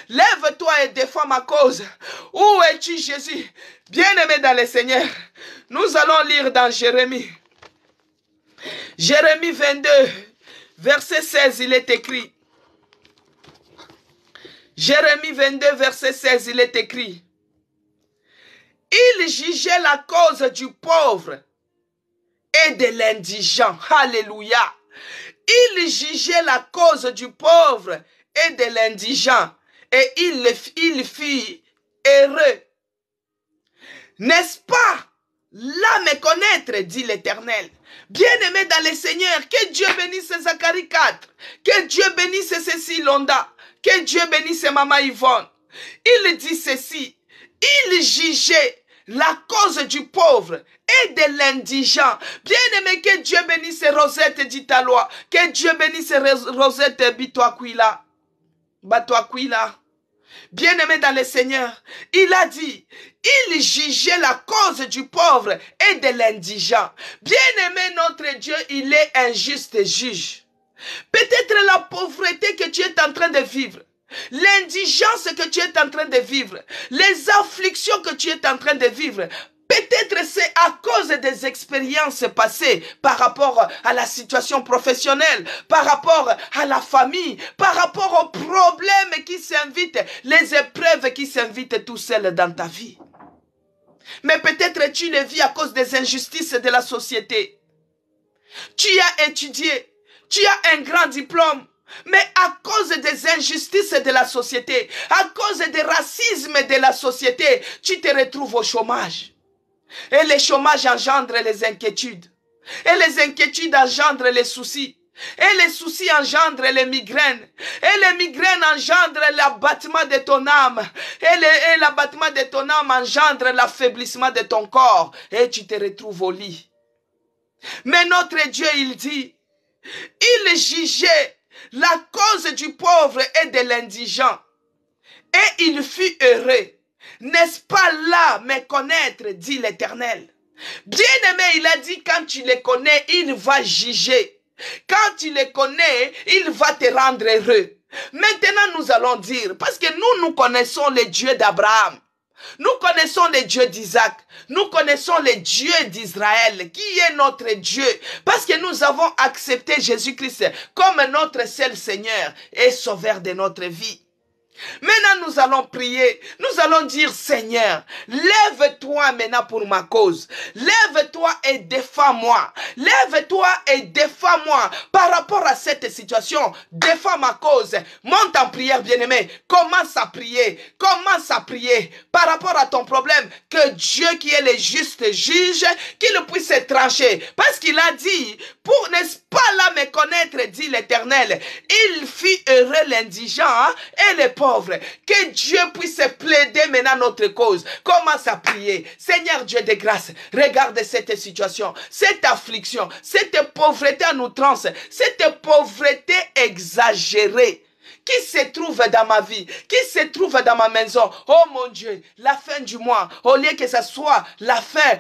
Lève-toi et défends ma cause. Où es-tu Jésus? Bien-aimé dans le Seigneur, nous allons lire dans Jérémie. Jérémie 22, verset 16, il est écrit. Jérémie 22, verset 16, il est écrit. Il jugeait la cause du pauvre et de l'indigent. Alléluia. Il jugeait la cause du pauvre et de l'indigent, et il fut heureux. N'est-ce pas là me connaître, dit l'Éternel. Bien-aimé dans le Seigneur, que Dieu bénisse Zacharie 4, que Dieu bénisse Cécile Londa, que Dieu bénisse Maman Yvonne. Il dit ceci, il jugeait la cause du pauvre et de l'indigent. Bien-aimé, que Dieu bénisse Rosette Ditalois, que Dieu bénisse Rosette Bitoakwila, Batoakwila. Bien-aimé dans le Seigneur, il a dit, il jugeait la cause du pauvre et de l'indigent. Bien-aimé, notre Dieu, il est un juste juge. Peut-être la pauvreté que tu es en train de vivre, l'indigence que tu es en train de vivre, les afflictions que tu es en train de vivre, peut-être c'est à cause des expériences passées par rapport à la situation professionnelle, par rapport à la famille, par rapport aux problèmes qui s'invitent, les épreuves qui s'invitent tout seuls dans ta vie. Mais peut-être tu le vis à cause des injustices de la société. Tu as étudié, tu as un grand diplôme, mais à cause des injustices de la société, à cause du racisme de la société, tu te retrouves au chômage. Et le chômage engendre les inquiétudes. Et les inquiétudes engendrent les soucis. Et les soucis engendrent les migraines. Et les migraines engendrent l'abattement de ton âme. Et l'abattement de ton âme engendre l'affaiblissement de ton corps. Et tu te retrouves au lit. Mais notre Dieu, il dit, il jugeait la cause du pauvre et de l'indigent. Et il fut heureux. N'est-ce pas là me connaître, dit l'Éternel. Bien-aimé, il a dit, quand tu les connais, il va juger. Quand tu les connais, il va te rendre heureux. Maintenant, nous allons dire, parce que nous connaissons le Dieu d'Abraham. Nous connaissons le Dieu d'Isaac. Nous connaissons le Dieu d'Israël, qui est notre Dieu. Parce que nous avons accepté Jésus-Christ comme notre seul Seigneur et Sauveur de notre vie. Maintenant, nous allons prier. Nous allons dire, Seigneur, lève-toi maintenant pour ma cause. Lève-toi et défends-moi. Lève-toi et défends-moi par rapport à cette situation. Défends ma cause. Monte en prière, bien-aimé. Commence à prier. Commence à prier par rapport à ton problème. Que Dieu qui est le juste juge, qu'il puisse trancher. Parce qu'il a dit, pour n'est-ce pas là me connaître, dit l'Éternel, il fit heureux l'indigent et les pauvres. Que Dieu puisse plaider maintenant notre cause. Commence à prier. Seigneur Dieu de grâce, regarde cette situation, cette affliction, cette pauvreté en outrance, cette pauvreté exagérée qui se trouve dans ma vie, qui se trouve dans ma maison. Oh mon Dieu, la fin du mois, au lieu que ça soit la fin,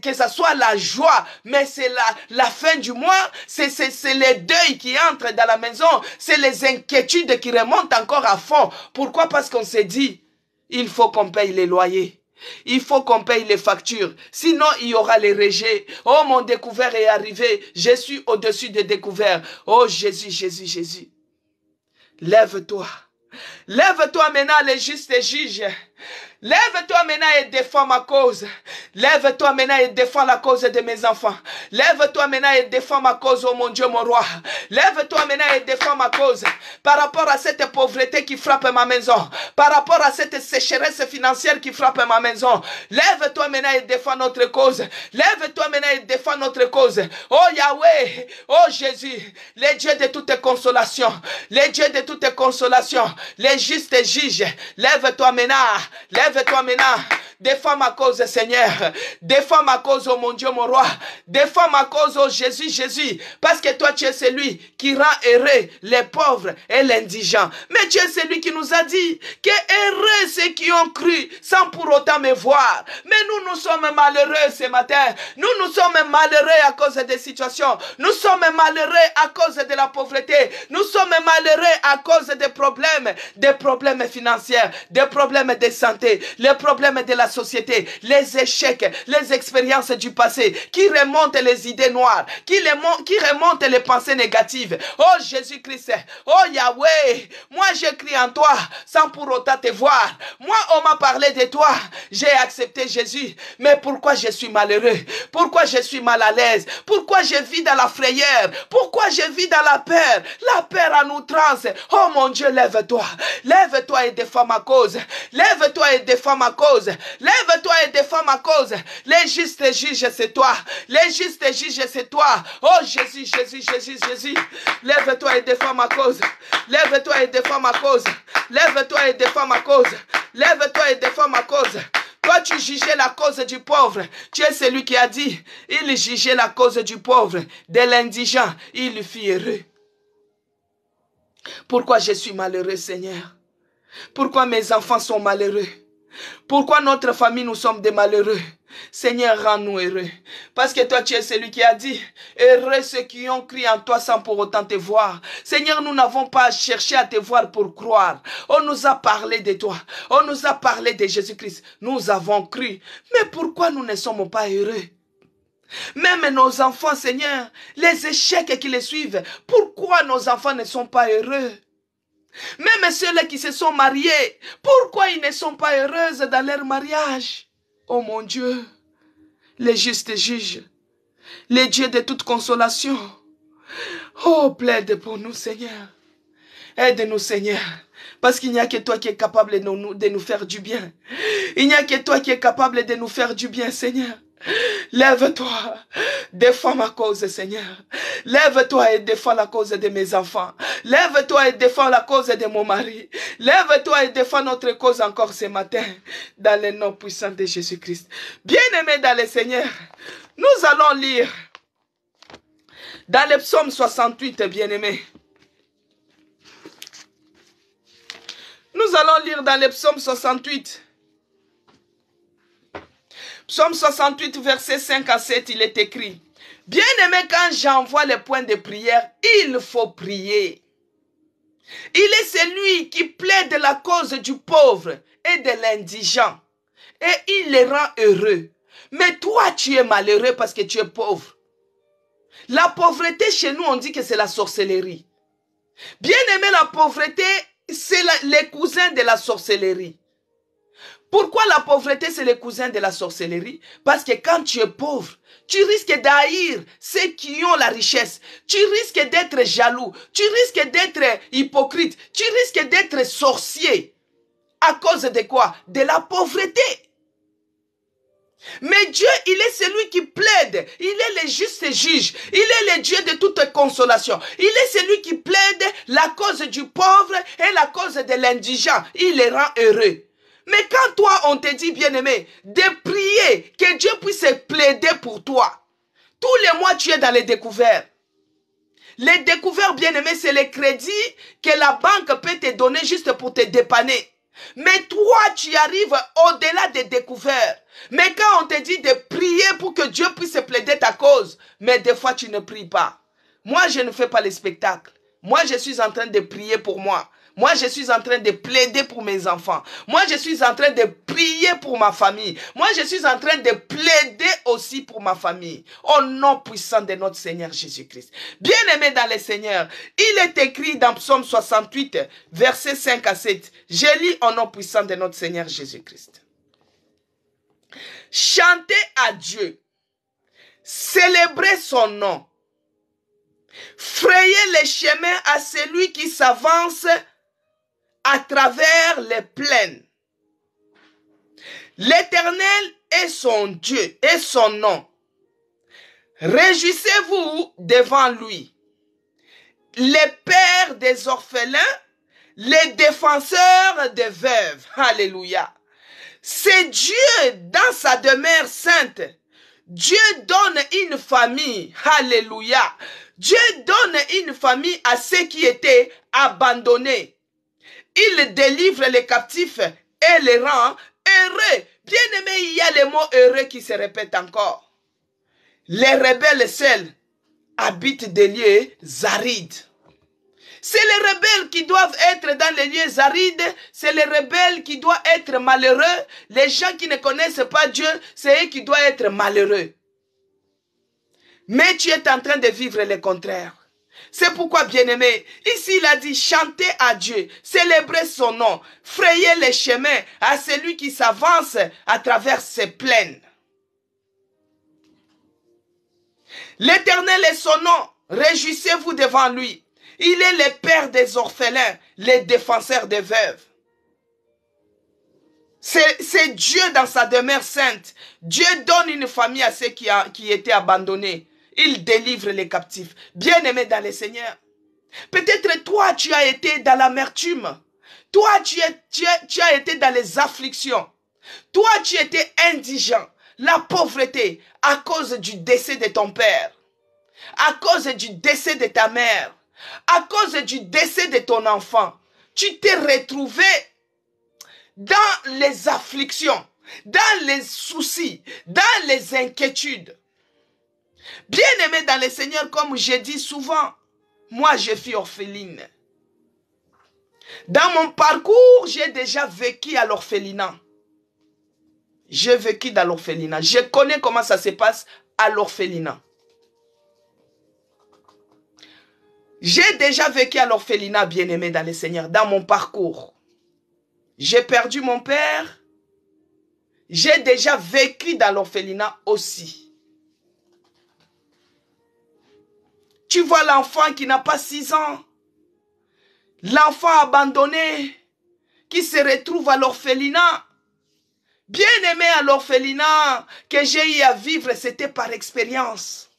que ça soit la joie, mais c'est la fin du mois, c'est les deuils qui entrent dans la maison, c'est les inquiétudes qui remontent encore à fond. Pourquoi? Parce qu'on s'est dit, il faut qu'on paye les loyers. Il faut qu'on paye les factures. Sinon, il y aura les rejets. Oh, mon découvert est arrivé. Je suis au-dessus des découverts. Oh, Jésus, Jésus, Jésus. Lève-toi. Lève-toi maintenant, les justes juges. Lève-toi maintenant et défends ma cause. Lève-toi maintenant et défends la cause de mes enfants. Lève-toi maintenant et défends ma cause, oh mon Dieu, mon roi. Lève-toi maintenant et défends ma cause. Par rapport à cette pauvreté qui frappe ma maison. Par rapport à cette sécheresse financière qui frappe ma maison. Lève-toi maintenant et défends notre cause. Lève-toi maintenant et défends notre cause. Oh Yahweh, oh Jésus, les dieux de toute consolation. Les dieux de toute consolation. Les justes juges. Lève-toi maintenant. Lève-toi maintenant, défends ma cause, Seigneur. Défends ma cause, oh mon Dieu, mon roi. Défends ma cause, oh Jésus, Jésus. Parce que toi, tu es celui qui rend heureux les pauvres et l'indigent. Mais tu es celui qui nous a dit que heureux ceux qui ont cru sans pour autant me voir. Mais nous sommes malheureux ce matin. Nous sommes malheureux à cause des situations. Nous sommes malheureux à cause de la pauvreté. Nous sommes malheureux à cause des problèmes financiers, des problèmes de santé, les problèmes de la société, les échecs, les expériences du passé, qui remontent les idées noires, qui remontent les pensées négatives. Oh Jésus-Christ, oh Yahweh, moi j'écris en toi sans pour autant te voir. Moi on m'a parlé de toi, j'ai accepté Jésus, mais pourquoi je suis malheureux? Pourquoi je suis mal à l'aise? Pourquoi je vis dans la frayeur? Pourquoi je vis dans la peur en outrance? Oh mon Dieu, lève-toi, lève-toi et défends ma cause. Lève-toi et défends ma cause. Lève-toi et défends ma cause. Les justes juges, c'est toi. Les justes juges, c'est toi. Oh Jésus, Jésus, Jésus, Jésus. Lève-toi et défends ma cause. Lève-toi et défends ma cause. Lève-toi et défends ma cause. Lève-toi et défends ma cause. Toi, tu jugeais la cause du pauvre. Tu es celui qui a dit, il jugeait la cause du pauvre, de l'indigent. Il fut heureux. Pourquoi je suis malheureux, Seigneur? Pourquoi mes enfants sont malheureux? Pourquoi notre famille, nous sommes des malheureux? Seigneur, rends-nous heureux. Parce que toi, tu es celui qui a dit, heureux ceux qui ont cru en toi sans pour autant te voir. Seigneur, nous n'avons pas cherché à te voir pour croire. On nous a parlé de toi. On nous a parlé de Jésus-Christ. Nous avons cru. Mais pourquoi nous ne sommes pas heureux? Même nos enfants, Seigneur, les échecs qui les suivent, pourquoi nos enfants ne sont pas heureux? Même ceux-là qui se sont mariés, pourquoi ils ne sont pas heureux dans leur mariage? Oh mon Dieu, les justes juges, les dieux de toute consolation. Oh, plaide pour nous, Seigneur. Aide-nous, Seigneur. Parce qu'il n'y a que toi qui es capable de nous faire du bien. Il n'y a que toi qui es capable de nous faire du bien, Seigneur. Lève-toi, défends ma cause, Seigneur. Lève-toi et défends la cause de mes enfants. Lève-toi et défends la cause de mon mari. Lève-toi et défends notre cause encore ce matin, dans le nom puissant de Jésus-Christ. Bien-aimés dans le Seigneur, nous allons lire dans le psaume 68, bien-aimés. Nous allons lire dans le psaume 68. Psaume 68, verset 5 à 7, il est écrit: Bien-aimé, quand j'envoie les points de prière, il faut prier. Il est celui qui plaide la cause du pauvre et de l'indigent, et il les rend heureux. Mais toi, tu es malheureux parce que tu es pauvre. La pauvreté, chez nous, on dit que c'est la sorcellerie. Bien-aimé, la pauvreté, c'est les cousins de la sorcellerie. Pourquoi la pauvreté, c'est les cousins de la sorcellerie? Parce que quand tu es pauvre, tu risques d'haïr ceux qui ont la richesse. Tu risques d'être jaloux. Tu risques d'être hypocrite. Tu risques d'être sorcier. À cause de quoi? De la pauvreté. Mais Dieu, il est celui qui plaide. Il est le juste juge. Il est le Dieu de toute consolation. Il est celui qui plaide la cause du pauvre et la cause de l'indigent. Il les rend heureux. Mais quand toi, on te dit, bien-aimé, de prier, que Dieu puisse plaider pour toi, tous les mois, tu es dans les découvertes. Les découvertes, bien-aimé, c'est les crédits que la banque peut te donner juste pour te dépanner. Mais toi, tu arrives au-delà des découvertes. Mais quand on te dit de prier pour que Dieu puisse plaider ta cause, mais des fois, tu ne pries pas. Moi, je ne fais pas les spectacles. Moi, je suis en train de prier pour moi. Moi, je suis en train de plaider pour mes enfants. Moi, je suis en train de prier pour ma famille. Moi, je suis en train de plaider aussi pour ma famille. Au nom puissant de notre Seigneur Jésus-Christ. Bien-aimé dans le Seigneur, il est écrit dans Psaume 68, versets 5 à 7. Je lis au nom puissant de notre Seigneur Jésus-Christ. Chantez à Dieu. Célébrez son nom. Frayez les chemins à celui qui s'avance à travers les plaines. L'Éternel est son Dieu et son nom. Réjouissez-vous devant lui. Les pères des orphelins, les défenseurs des veuves. Alléluia. C'est Dieu dans sa demeure sainte. Dieu donne une famille. Alléluia. Dieu donne une famille à ceux qui étaient abandonnés. Il délivre les captifs et les rend heureux. Bien-aimé, il y a le mot heureux qui se répète encore. Les rebelles seuls habitent des lieux arides. C'est les rebelles qui doivent être dans les lieux arides. C'est les rebelles qui doivent être malheureux. Les gens qui ne connaissent pas Dieu, c'est eux qui doivent être malheureux. Mais tu es en train de vivre le contraire. C'est pourquoi, bien-aimé, ici il a dit, chantez à Dieu, célébrez son nom, frayez les chemins à celui qui s'avance à travers ses plaines. L'Éternel est son nom, réjouissez-vous devant lui. Il est le père des orphelins, les défenseurs des veuves. C'est Dieu dans sa demeure sainte. Dieu donne une famille à ceux qui étaient abandonnés. Il délivre les captifs. Bien-aimés dans le Seigneur. Peut-être toi, tu as été dans l'amertume. Toi, tu as été dans les afflictions. Toi, tu étais indigent. La pauvreté à cause du décès de ton père. À cause du décès de ta mère. À cause du décès de ton enfant. Tu t'es retrouvé dans les afflictions, dans les soucis, dans les inquiétudes. Bien-aimé dans le Seigneur, comme je dis souvent, moi je suis orpheline. Dans mon parcours, j'ai déjà vécu à l'orphelinat. J'ai vécu dans l'orphelinat. Je connais comment ça se passe à l'orphelinat. J'ai déjà vécu à l'orphelinat, bien-aimé dans le Seigneur, dans mon parcours. J'ai perdu mon père. J'ai déjà vécu dans l'orphelinat aussi. Tu vois l'enfant qui n'a pas 6 ans, l'enfant abandonné, qui se retrouve à l'orphelinat. Bien aimé à l'orphelinat que j'ai eu à vivre, c'était par expérience.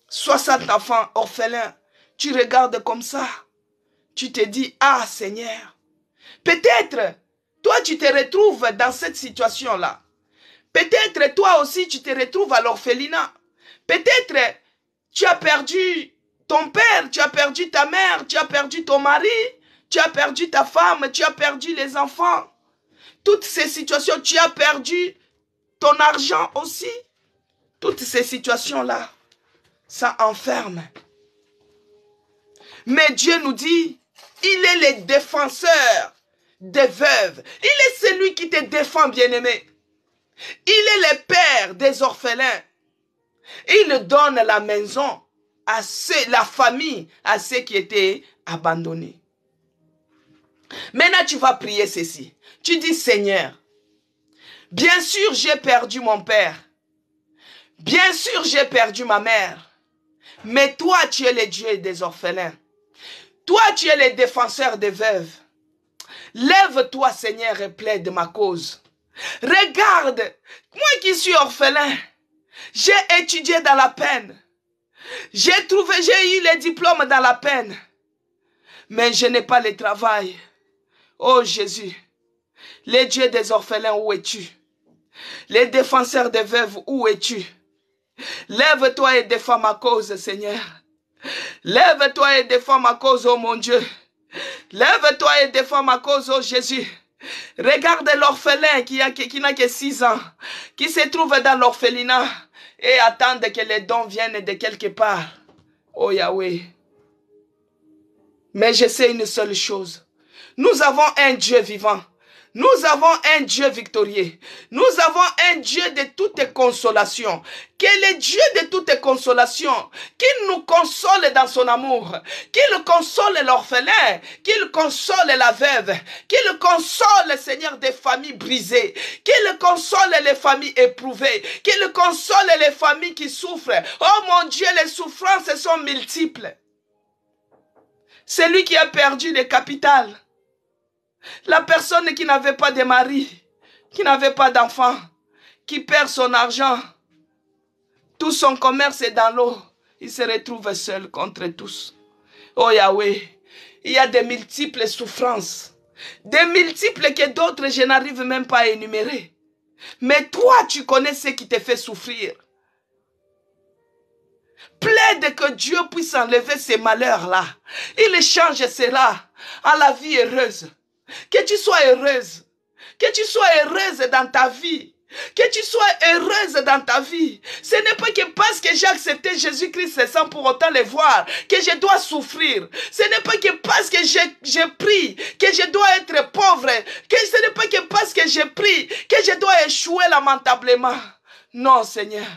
60 enfants orphelins, tu regardes comme ça, tu te dis, ah Seigneur, peut-être toi tu te retrouves dans cette situation-là. Peut-être toi aussi tu te retrouves à l'orphelinat. Peut-être tu as perdu ton père, tu as perdu ta mère, tu as perdu ton mari, tu as perdu ta femme, tu as perdu les enfants. Toutes ces situations, tu as perdu ton argent aussi. Toutes ces situations-là, ça enferme. Mais Dieu nous dit, il est le défenseur des veuves. Il est celui qui te défend, bien-aimé. Il est le père des orphelins. Il donne la maison à ceux, la famille, à ceux qui étaient abandonnés. Maintenant, tu vas prier ceci. Tu dis, Seigneur, bien sûr, j'ai perdu mon père. Bien sûr, j'ai perdu ma mère. Mais toi, tu es le Dieu des orphelins. Toi, tu es le défenseur des veuves. Lève-toi, Seigneur, et plaide ma cause. Regarde, moi qui suis orphelin, j'ai étudié dans la peine. J'ai eu les diplômes dans la peine. Mais je n'ai pas le travail. Oh Jésus, le Dieu des orphelins, où es-tu? Les défenseurs des veuves, où es-tu? Lève-toi et défends ma cause, Seigneur. Lève-toi et défends ma cause, oh mon Dieu. Lève-toi et défends ma cause, oh Jésus. Regarde l'orphelin qui n'a que 6 ans, qui se trouve dans l'orphelinat et attend que les dons viennent de quelque part. Oh Yahweh. Mais je sais une seule chose. Nous avons un Dieu vivant. Nous avons un Dieu victorieux. Nous avons un Dieu de toute consolation. Qui est le Dieu de toute consolation. Qui nous console dans son amour. Qu'il console l'orphelin. Qu'il console la veuve. Qu'il console, Seigneur, des familles brisées. Qu'il console les familles éprouvées. Qu'il console les familles qui souffrent. Oh mon Dieu, les souffrances sont multiples. Celui qui a perdu le capital. La personne qui n'avait pas de mari, qui n'avait pas d'enfant, qui perd son argent, tout son commerce est dans l'eau, il se retrouve seul contre tous. Oh Yahweh, il y a de multiples souffrances, des multiples que d'autres je n'arrive même pas à énumérer. Mais toi, tu connais ce qui te fait souffrir. Plaide que Dieu puisse enlever ces malheurs-là. Il change cela à la vie heureuse. Que tu sois heureuse. Que tu sois heureuse dans ta vie. Que tu sois heureuse dans ta vie. Ce n'est pas que parce que j'ai accepté Jésus-Christ sans pour autant le voir que je dois souffrir. Ce n'est pas que parce que j'ai pris que je dois être pauvre. Ce n'est pas que parce que j'ai pris que je dois échouer lamentablement. Non, Seigneur.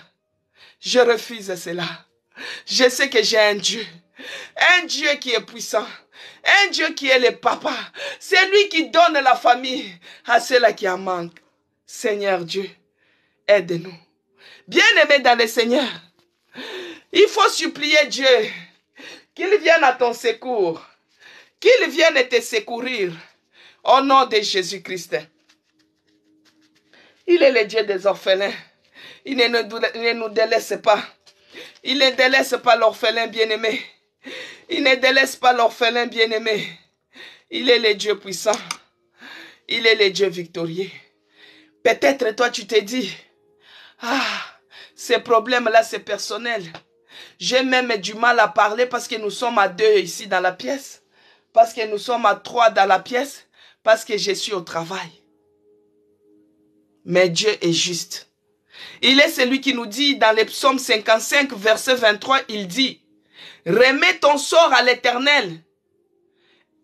Je refuse cela. Je sais que j'ai un Dieu qui est puissant, un Dieu qui est le papa, c'est lui qui donne la famille à ceux-là qui en manquent. Seigneur Dieu, aide-nous. Bien-aimés dans le Seigneur, il faut supplier Dieu qu'il vienne à ton secours, qu'il vienne te secourir au nom de Jésus-Christ. Il est le Dieu des orphelins, il ne nous délaisse pas. Il ne délaisse pas l'orphelin bien-aimé. Il ne délaisse pas l'orphelin bien-aimé. Il est le Dieu puissant. Il est le Dieu victorieux. Peut-être toi tu te dis, ah, ces problèmes-là c'est personnel. J'ai même du mal à parler parce que nous sommes à 2 ici dans la pièce. Parce que nous sommes à 3 dans la pièce. Parce que je suis au travail. Mais Dieu est juste. Il est celui qui nous dit dans les psaumes 55, verset 23, il dit, remets ton sort à l'Éternel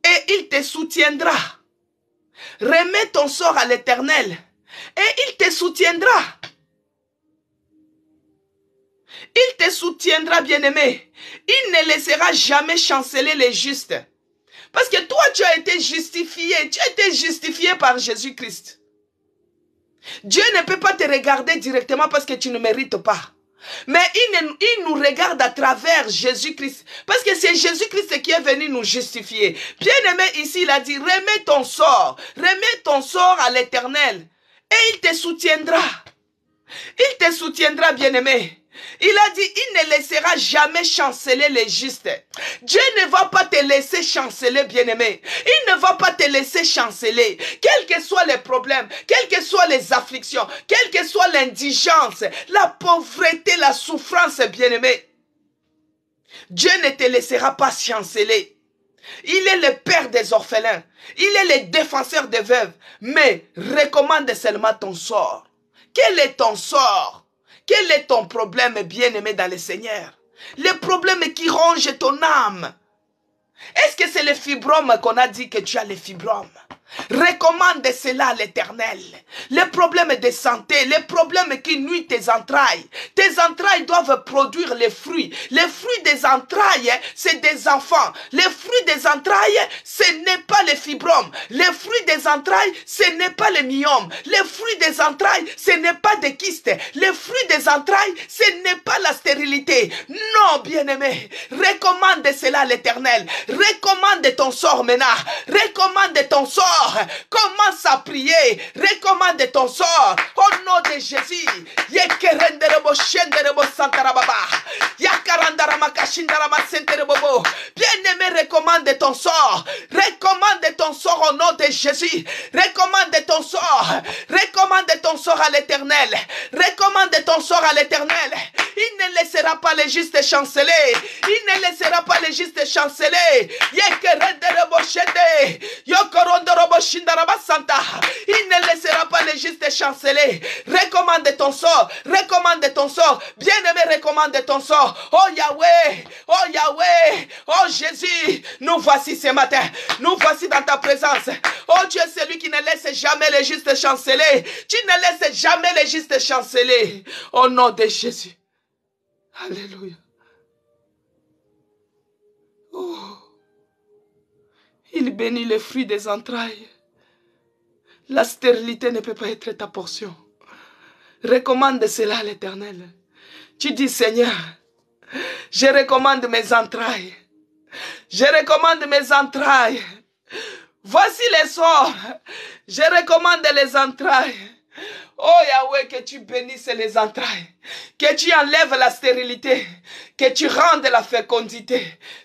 et il te soutiendra. Remets ton sort à l'Éternel et il te soutiendra. Il te soutiendra, bien-aimé. Il ne laissera jamais chanceler les justes. Parce que toi, tu as été justifié. Tu as été justifié par Jésus-Christ. Dieu ne peut pas te regarder directement parce que tu ne mérites pas. Mais il nous regarde à travers Jésus-Christ. Parce que c'est Jésus-Christ qui est venu nous justifier. Bien-aimé, ici, il a dit, remets ton sort à l'Éternel. Et il te soutiendra. Il te soutiendra, bien-aimé. Il a dit, il ne laissera jamais chanceler les justes. Dieu ne va pas te laisser chanceler, bien-aimé. Il ne va pas te laisser chanceler. Quels que soient les problèmes, quelles que soient les afflictions, quelle que soit l'indigence, la pauvreté, la souffrance, bien-aimé. Dieu ne te laissera pas chanceler. Il est le père des orphelins. Il est le défenseur des veuves. Mais recommande seulement ton sort. Quel est ton sort? Quel est ton problème, bien-aimé dans le Seigneur? Le problème qui ronge ton âme. Est-ce que c'est le fibrome qu'on a dit que tu as le fibrome? Recommande cela à l'Éternel. Les problèmes de santé, les problèmes qui nuisent tes entrailles. Tes entrailles doivent produire les fruits. Les fruits des entrailles, c'est des enfants. Les fruits des entrailles, ce n'est pas les fibromes. Les fruits des entrailles, ce n'est pas les myomes. Les fruits des entrailles, ce n'est pas des kystes. Les fruits des entrailles, ce n'est pas la stérilité. Non, bien-aimé, recommande cela à l'Éternel. Recommande ton sort maintenant. Recommande ton sort. Commence à prier. Recommande ton sort. Au nom de Jésus. Bien-aimé, recommande ton sort. Recommande ton sort au nom de Jésus. Recommande ton sort. Recommande ton sort à l'Éternel. Recommande ton sort à l'Éternel. Il ne laissera pas les justes chanceler. Il ne laissera pas les justes chanceler. Il ne laissera pas les justes chanceler. Recommande ton sort. Recommande ton sort. Bien-aimé, recommande ton sort. Oh Yahweh. Oh Yahweh. Oh Jésus. Nous voici ce matin. Nous voici dans ta présence. Oh Dieu, celui qui ne laisse jamais les justes chanceler. Tu ne laisses jamais les justes chanceler. Au nom de Jésus. Alléluia. Oh. Il bénit les fruits des entrailles. La stérilité ne peut pas être ta portion. Recommande cela à l'Éternel. Tu dis, Seigneur, je recommande mes entrailles. Je recommande mes entrailles. Voici les sorts. Je recommande les entrailles. Oh Yahweh, que tu bénisses les entrailles, que tu enlèves la stérilité, que tu rendes la fécondité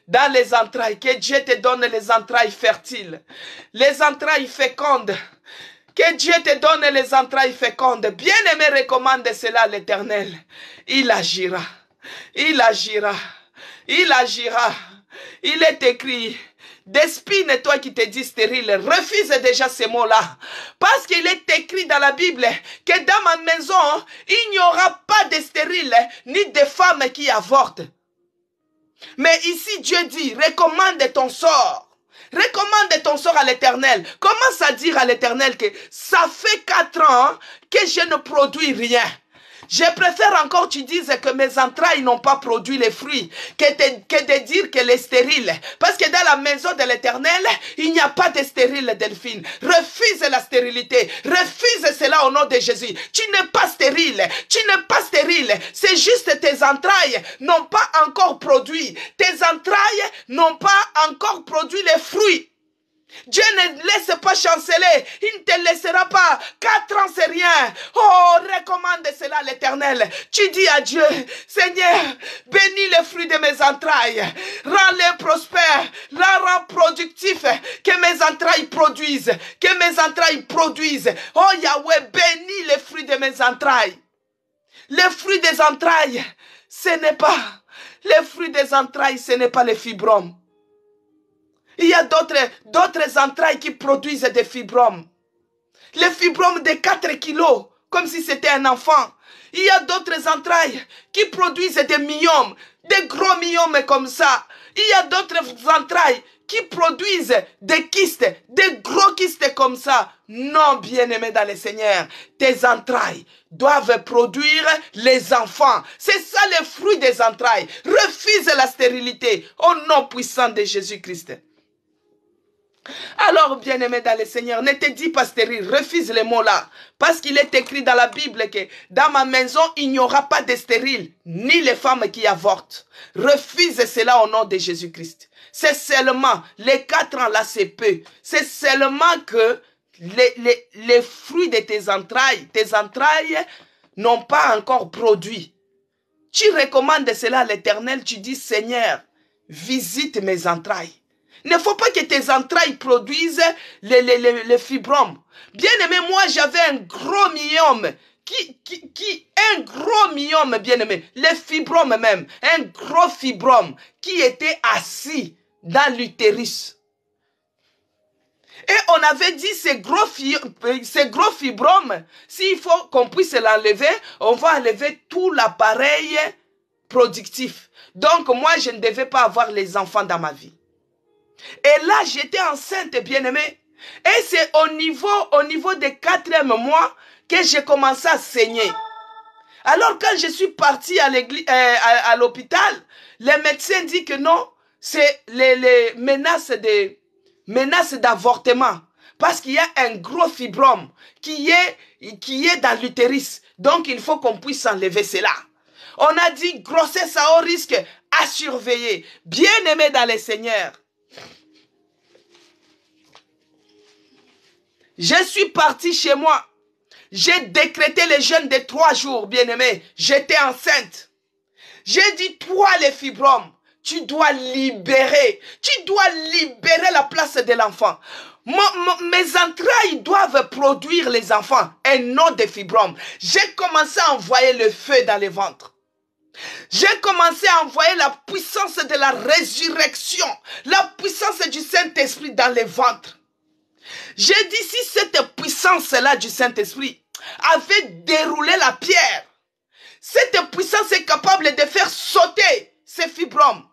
dans les entrailles, que Dieu te donne les entrailles fertiles, les entrailles fécondes, que Dieu te donne les entrailles fécondes. Bien-aimé, recommande cela à l'Éternel. Il agira, il agira, il agira. Il est écrit... D'espine, toi qui te dis stérile, refuse déjà ces mots-là. Parce qu'il est écrit dans la Bible que dans ma maison, il n'y aura pas de stérile ni de femmes qui avortent. Mais ici, Dieu dit, recommande ton sort. Recommande ton sort à l'Éternel. Commence à dire à l'Éternel que ça fait 4 ans que je ne produis rien. Je préfère encore que tu dises que mes entrailles n'ont pas produit les fruits que de dire qu'elle est stérile. Parce que dans la maison de l'Éternel, il n'y a pas de stérile, Delphine. Refuse la stérilité. Refuse cela au nom de Jésus. Tu n'es pas stérile. Tu n'es pas stérile. C'est juste tes entrailles n'ont pas encore produit. Tes entrailles n'ont pas encore produit les fruits. Dieu ne laisse pas chanceler. Il ne te laissera pas. 4 ans, c'est rien. Oh, recommande cela à l'Éternel. Tu dis à Dieu, Seigneur, bénis les fruits de mes entrailles. Rends-les prospères. Rends productifs. Que mes entrailles produisent. Que mes entrailles produisent. Oh Yahweh, bénis les fruits de mes entrailles. Les fruits des entrailles, ce n'est pas. Les fruits des entrailles, ce n'est pas les fibromes. Il y a d'autres entrailles qui produisent des fibromes. Les fibromes de 4 kilos, comme si c'était un enfant. Il y a d'autres entrailles qui produisent des myomes, des gros myomes comme ça. Il y a d'autres entrailles qui produisent des kystes, des gros kystes comme ça. Non, bien-aimé dans le Seigneur, tes entrailles doivent produire les enfants. C'est ça le fruit des entrailles. Refuse la stérilité au nom puissant de Jésus-Christ. Alors, bien-aimé dans le Seigneur, ne te dis pas stérile, refuse les mots-là. Parce qu'il est écrit dans la Bible que dans ma maison, il n'y aura pas de stérile, ni les femmes qui avortent. Refuse cela au nom de Jésus-Christ. C'est seulement, les 4 ans là, c'est peu. C'est seulement que les fruits de tes entrailles n'ont pas encore produit. Tu recommandes cela à l'Éternel, tu dis, Seigneur, visite mes entrailles. Il ne faut pas que tes entrailles produisent les fibromes. Bien aimé, moi j'avais un gros myome. Un gros myome, bien aimé. Les fibromes même. Un gros fibrome qui était assis dans l'utérus. Et on avait dit ces gros fibromes, s'il faut qu'on puisse l'enlever, on va enlever tout l'appareil productif. Donc moi je ne devais pas avoir les enfants dans ma vie. Et là, j'étais enceinte, bien-aimée. Et c'est au niveau des 4e mois que j'ai commencé à saigner. Alors, quand je suis partie à l'hôpital, les médecins disent que non, c'est les menaces d'avortement. Parce qu'il y a un gros fibrome qui est dans l'utérus. Donc, il faut qu'on puisse enlever cela. On a dit grossesse à haut risque à surveiller. Bien-aimé dans le Seigneur. Je suis parti chez moi. J'ai décrété le jeûne de 3 jours, bien-aimé. J'étais enceinte. J'ai dit, toi les fibromes, tu dois libérer. Tu dois libérer la place de l'enfant. Mes entrailles doivent produire les enfants et non des fibromes. J'ai commencé à envoyer le feu dans les ventres. J'ai commencé à envoyer la puissance de la résurrection. La puissance du Saint-Esprit dans les ventres. J'ai dit, si cette puissance-là du Saint-Esprit avait déroulé la pierre, cette puissance est capable de faire sauter ces fibromes.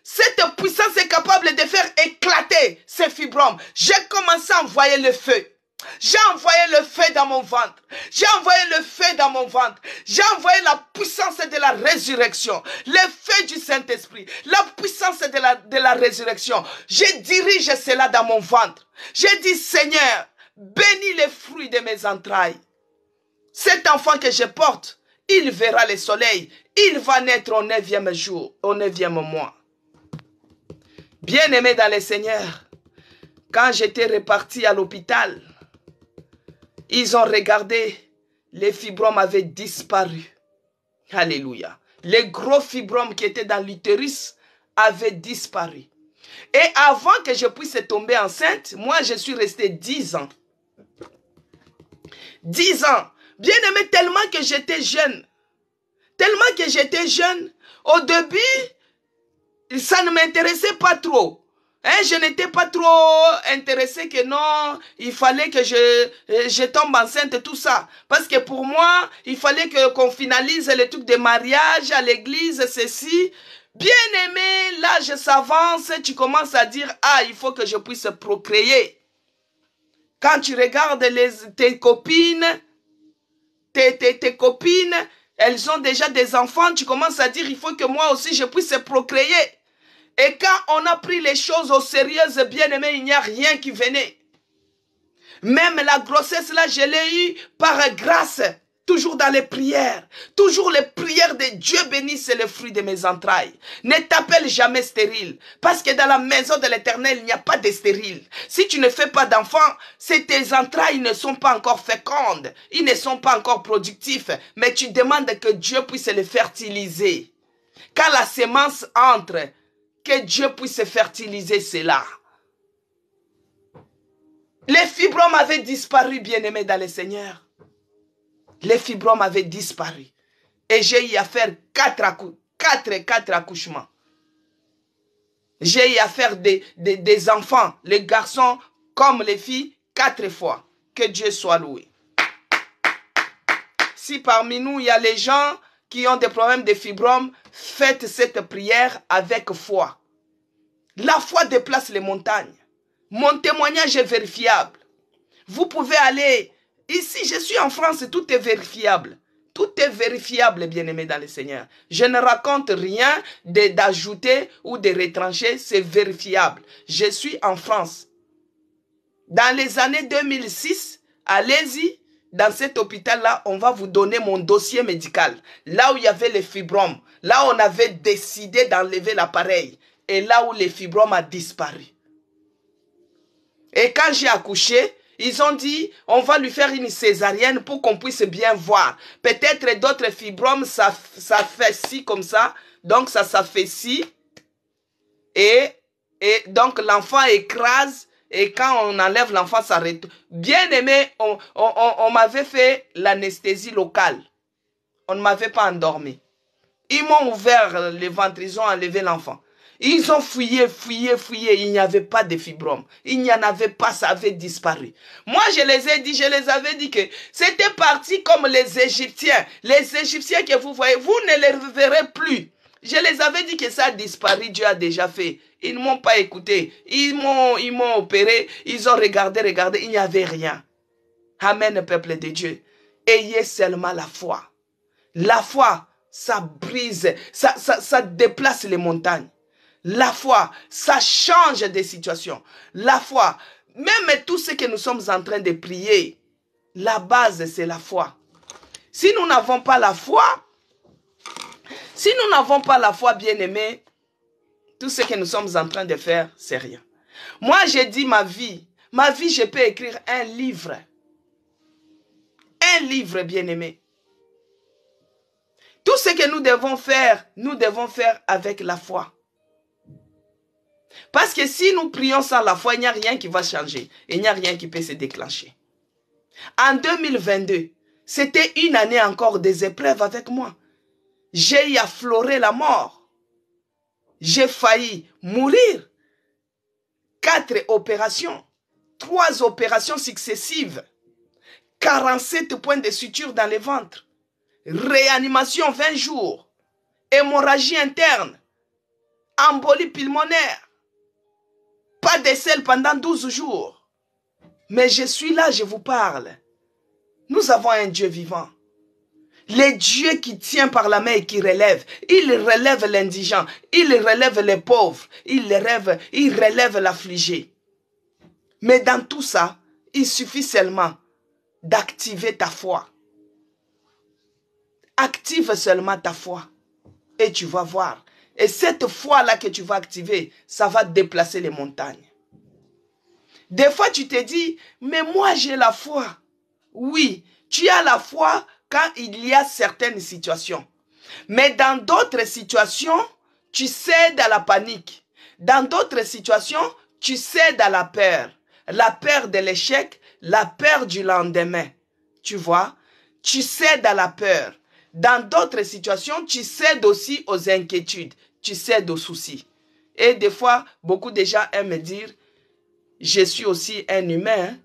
Cette puissance est capable de faire éclater ces fibromes. J'ai commencé à envoyer le feu. J'ai envoyé le feu dans mon ventre. J'ai envoyé le feu dans mon ventre. J'ai envoyé la puissance de la résurrection. Le feu du Saint-Esprit. La puissance de la résurrection. Je dirige cela dans mon ventre. J'ai dit, Seigneur, bénis les fruits de mes entrailles. Cet enfant que je porte, il verra le soleil. Il va naître au 9e jour, au 9e mois. Bien-aimé dans le Seigneur, quand j'étais reparti à l'hôpital, ils ont regardé, les fibromes avaient disparu. Alléluia. Les gros fibromes qui étaient dans l'utérus avaient disparu. Et avant que je puisse tomber enceinte, moi je suis restée 10 ans. 10 ans. Bien aimé, tellement que j'étais jeune. Tellement que j'étais jeune. Au début, ça ne m'intéressait pas trop. Je n'étais pas trop intéressé que non, il fallait que je tombe enceinte, tout ça. Parce que pour moi, il fallait qu'on finalise le truc de mariage à l'église, ceci. Bien aimé, l'âge s'avance, tu commences à dire, ah, il faut que je puisse procréer. Quand tu regardes tes copines, tes copines, elles ont déjà des enfants, tu commences à dire, il faut que moi aussi je puisse procréer. Et quand on a pris les choses au sérieux, bien aimé, il n'y a rien qui venait. Même la grossesse là, je l'ai eue par grâce. Toujours dans les prières. Toujours les prières de Dieu bénisse le fruit de mes entrailles. Ne t'appelle jamais stérile. Parce que dans la maison de l'Éternel, il n'y a pas de stérile. Si tu ne fais pas d'enfant, tes entrailles ne sont pas encore fécondes. Ils ne sont pas encore productifs. Mais tu demandes que Dieu puisse les fertiliser. Quand la semence entre, que Dieu puisse fertiliser cela. Les fibromes avaient disparu, bien-aimés dans le Seigneur. Les fibromes avaient disparu. Et j'ai eu à faire 4 accouchements. J'ai eu à faire des enfants, les garçons comme les filles, 4 fois. Que Dieu soit loué. Si parmi nous, il y a les gens qui ont des problèmes de fibromes, faites cette prière avec foi. La foi déplace les montagnes. Mon témoignage est vérifiable. Vous pouvez aller... Ici, je suis en France, tout est vérifiable. Tout est vérifiable, bien-aimé dans le Seigneur. Je ne raconte rien d'ajouter ou de retrancher, c'est vérifiable. Je suis en France. Dans les années 2006, allez-y, dans cet hôpital-là, on va vous donner mon dossier médical. Là où il y avait les fibromes, là où on avait décidé d'enlever l'appareil, et là où les fibromes a disparu. Et quand j'ai accouché, ils ont dit, on va lui faire une césarienne pour qu'on puisse bien voir. Peut-être d'autres fibromes, ça fait ci comme ça, donc ça s'affaissit. Et donc l'enfant écrase, et quand on enlève l'enfant, ça retourne. Bien aimé, on m'avait fait l'anesthésie locale. On ne m'avait pas endormi. Ils m'ont ouvert le ventre, ils ont enlevé l'enfant. Ils ont fouillé, il n'y avait pas de fibrome. Il n'y en avait pas, ça avait disparu. Moi, je les avais dit que c'était parti comme les Égyptiens. Les Égyptiens que vous voyez, vous ne les verrez plus. Je les avais dit que ça a disparu, Dieu a déjà fait. Ils ne m'ont pas écouté. Ils m'ont opéré, ils ont regardé, il n'y avait rien. Amen, peuple de Dieu. Ayez seulement la foi. La foi, ça brise, ça déplace les montagnes. La foi, ça change des situations. La foi, même tout ce que nous sommes en train de prier, la base, c'est la foi. Si nous n'avons pas la foi, bien-aimés, tout ce que nous sommes en train de faire, c'est rien. Moi, j'ai dit ma vie, je peux écrire un livre. Un livre, bien-aimé. Tout ce que nous devons faire avec la foi. Parce que si nous prions sans la foi, il n'y a rien qui va changer. Il n'y a rien qui peut se déclencher. En 2022, c'était une année encore des épreuves avec moi. J'ai affleuré la mort. J'ai failli mourir. 4 opérations. 3 opérations successives. 47 points de suture dans le ventre. Réanimation 20 jours. Hémorragie interne. Embolie pulmonaire. Pas de sel pendant 12 jours. Mais je suis là, je vous parle. Nous avons un Dieu vivant. Le Dieu qui tient par la main et qui relève. Il relève l'indigent. Il relève les pauvres. Il relève l'affligé. Mais dans tout ça, il suffit seulement d'activer ta foi. Active seulement ta foi. Et tu vas voir. Et cette foi-là que tu vas activer, ça va déplacer les montagnes. Des fois, tu te dis, mais moi j'ai la foi. Oui, tu as la foi quand il y a certaines situations. Mais dans d'autres situations, tu cèdes à la panique. Dans d'autres situations, tu cèdes à la peur. La peur de l'échec, la peur du lendemain. Tu vois, tu cèdes à la peur. Dans d'autres situations, tu cèdes aussi aux inquiétudes. Tu cèdes aux soucis. Et des fois, beaucoup de gens aiment me dire, je suis aussi un humain.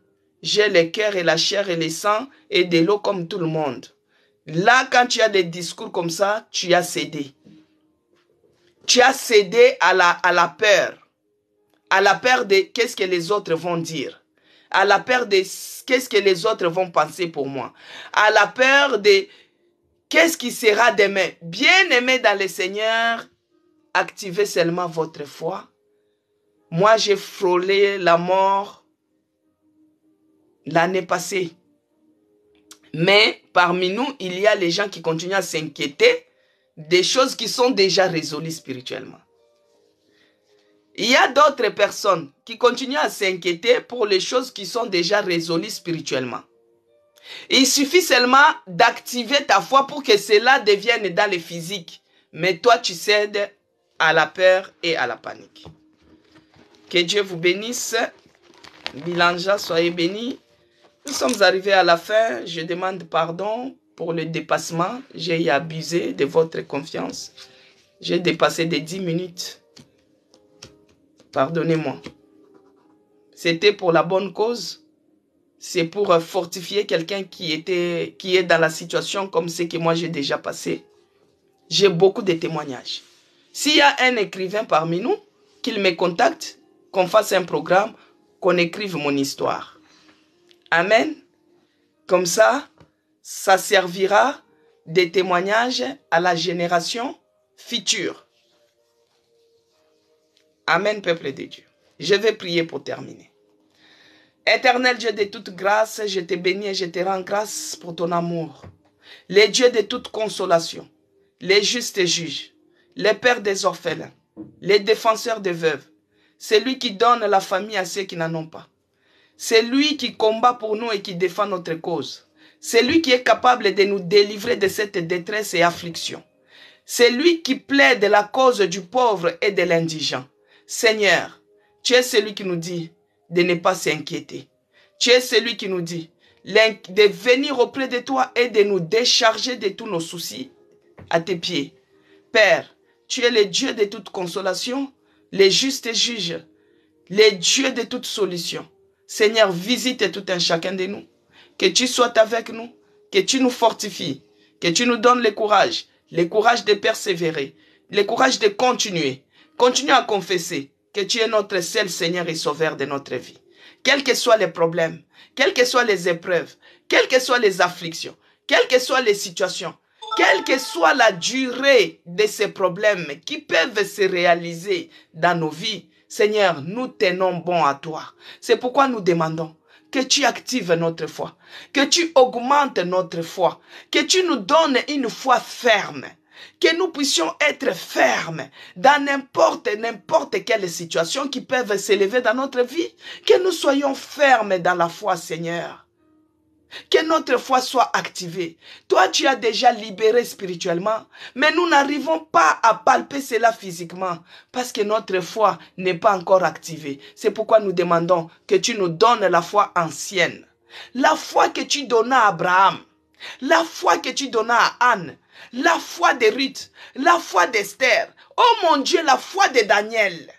J'ai le cœur et la chair et le sang et de l'eau comme tout le monde. Là, quand tu as des discours comme ça, tu as cédé. Tu as cédé à la peur. À la peur de qu'est-ce que les autres vont dire. À la peur de qu'est-ce que les autres vont penser pour moi. À la peur de qu'est-ce qui sera demain. Bien-aimés dans le Seigneur, activez seulement votre foi. Moi, j'ai frôlé la mort l'année passée. Mais parmi nous, il y a les gens qui continuent à s'inquiéter des choses qui sont déjà résolues spirituellement. Il y a d'autres personnes qui continuent à s'inquiéter pour les choses qui sont déjà résolues spirituellement. Il suffit seulement d'activer ta foi pour que cela devienne dans le physique. Mais toi, tu cèdes à la peur et à la panique. Que Dieu vous bénisse. Bilanja, soyez bénis. Nous sommes arrivés à la fin. Je demande pardon pour le dépassement. J'ai abusé de votre confiance. J'ai dépassé de 10 minutes. Pardonnez-moi. C'était pour la bonne cause. C'est pour fortifier quelqu'un qui est dans la situation comme ce que moi j'ai déjà passé. J'ai beaucoup de témoignages. S'il y a un écrivain parmi nous, qu'il me contacte, qu'on fasse un programme, qu'on écrive mon histoire. Amen. Comme ça, ça servira de témoignage à la génération future. Amen, peuple de Dieu. Je vais prier pour terminer. Éternel Dieu de toute grâce, je te bénis et je te rends grâce pour ton amour. Les dieux de toute consolation, les justes juges, les pères des orphelins, les défenseurs des veuves, c'est lui qui donne la famille à ceux qui n'en ont pas. C'est lui qui combat pour nous et qui défend notre cause. C'est lui qui est capable de nous délivrer de cette détresse et affliction. C'est lui qui plaide la cause du pauvre et de l'indigent. Seigneur, tu es celui qui nous dit de ne pas s'inquiéter. Tu es celui qui nous dit de venir auprès de toi et de nous décharger de tous nos soucis à tes pieds. Père, tu es le Dieu de toute consolation, le juste juge, le Dieu de toute solution. Seigneur, visite tout un chacun de nous. Que tu sois avec nous, que tu nous fortifies, que tu nous donnes le courage de persévérer, le courage de continuer. Continue à confesser que tu es notre seul Seigneur et Sauveur de notre vie. Quels que soient les problèmes, quelles que soient les épreuves, quelles que soient les afflictions, quelles que soient les situations, quelle que soit la durée de ces problèmes qui peuvent se réaliser dans nos vies, Seigneur, nous tenons bon à toi. C'est pourquoi nous demandons que tu actives notre foi, que tu augmentes notre foi, que tu nous donnes une foi ferme, que nous puissions être fermes dans n'importe quelle situation qui peuvent s'élever dans notre vie, que nous soyons fermes dans la foi, Seigneur. Que notre foi soit activée. Toi, tu as déjà libéré spirituellement, mais nous n'arrivons pas à palper cela physiquement parce que notre foi n'est pas encore activée. C'est pourquoi nous demandons que tu nous donnes la foi ancienne. La foi que tu donnas à Abraham, la foi que tu donnas à Anne, la foi de Ruth, la foi d'Esther. Oh mon Dieu, la foi de Daniel.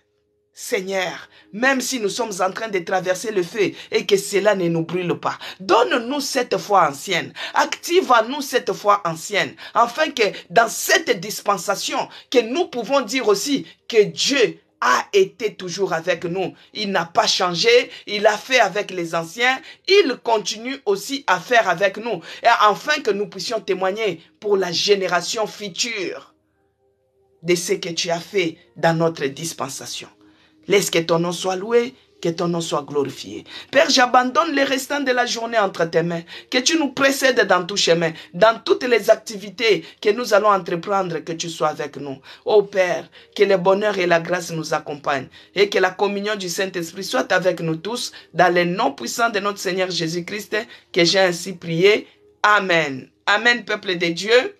Seigneur, même si nous sommes en train de traverser le feu et que cela ne nous brûle pas, donne-nous cette foi ancienne, active en nous cette foi ancienne, afin que dans cette dispensation, que nous pouvons dire aussi que Dieu a été toujours avec nous. Il n'a pas changé, il a fait avec les anciens, il continue aussi à faire avec nous, et afin que nous puissions témoigner pour la génération future de ce que tu as fait dans notre dispensation. Laisse que ton nom soit loué, que ton nom soit glorifié. Père, j'abandonne les restants de la journée entre tes mains. Que tu nous précèdes dans tout chemin, dans toutes les activités que nous allons entreprendre, que tu sois avec nous. Ô Père, que le bonheur et la grâce nous accompagnent et que la communion du Saint-Esprit soit avec nous tous, dans le nom puissant de notre Seigneur Jésus-Christ, que j'ai ainsi prié. Amen. Amen, peuple de Dieu.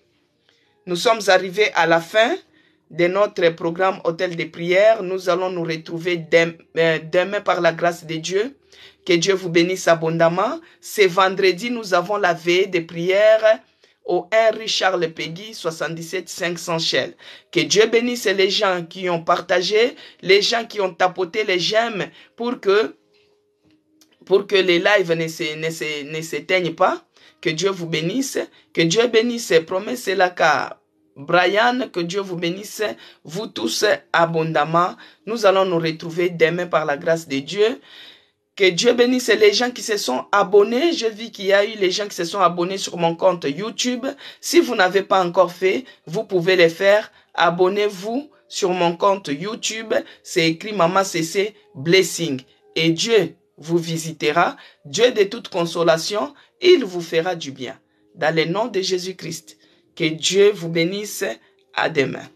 Nous sommes arrivés à la fin de notre programme Hôtel de prière. Nous allons nous retrouver demain par la grâce de Dieu. Que Dieu vous bénisse abondamment. Ce vendredi, nous avons la veillée de prière au Henri Charles Péguy, 77 500 Shell. Que Dieu bénisse les gens qui ont partagé, les gens qui ont tapoté les j'aime pour que les lives ne s'éteignent pas. Que Dieu vous bénisse. Que Dieu bénisse. Promesse la car Brian, que Dieu vous bénisse, vous tous abondamment. Nous allons nous retrouver demain par la grâce de Dieu. Que Dieu bénisse les gens qui se sont abonnés. Je vis qu'il y a eu les gens qui se sont abonnés sur mon compte YouTube. Si vous n'avez pas encore fait, vous pouvez le faire. Abonnez-vous sur mon compte YouTube. C'est écrit Maman CC Blessing. Et Dieu vous visitera. Dieu de toute consolation, il vous fera du bien. Dans le nom de Jésus-Christ. Que Dieu vous bénisse. À demain.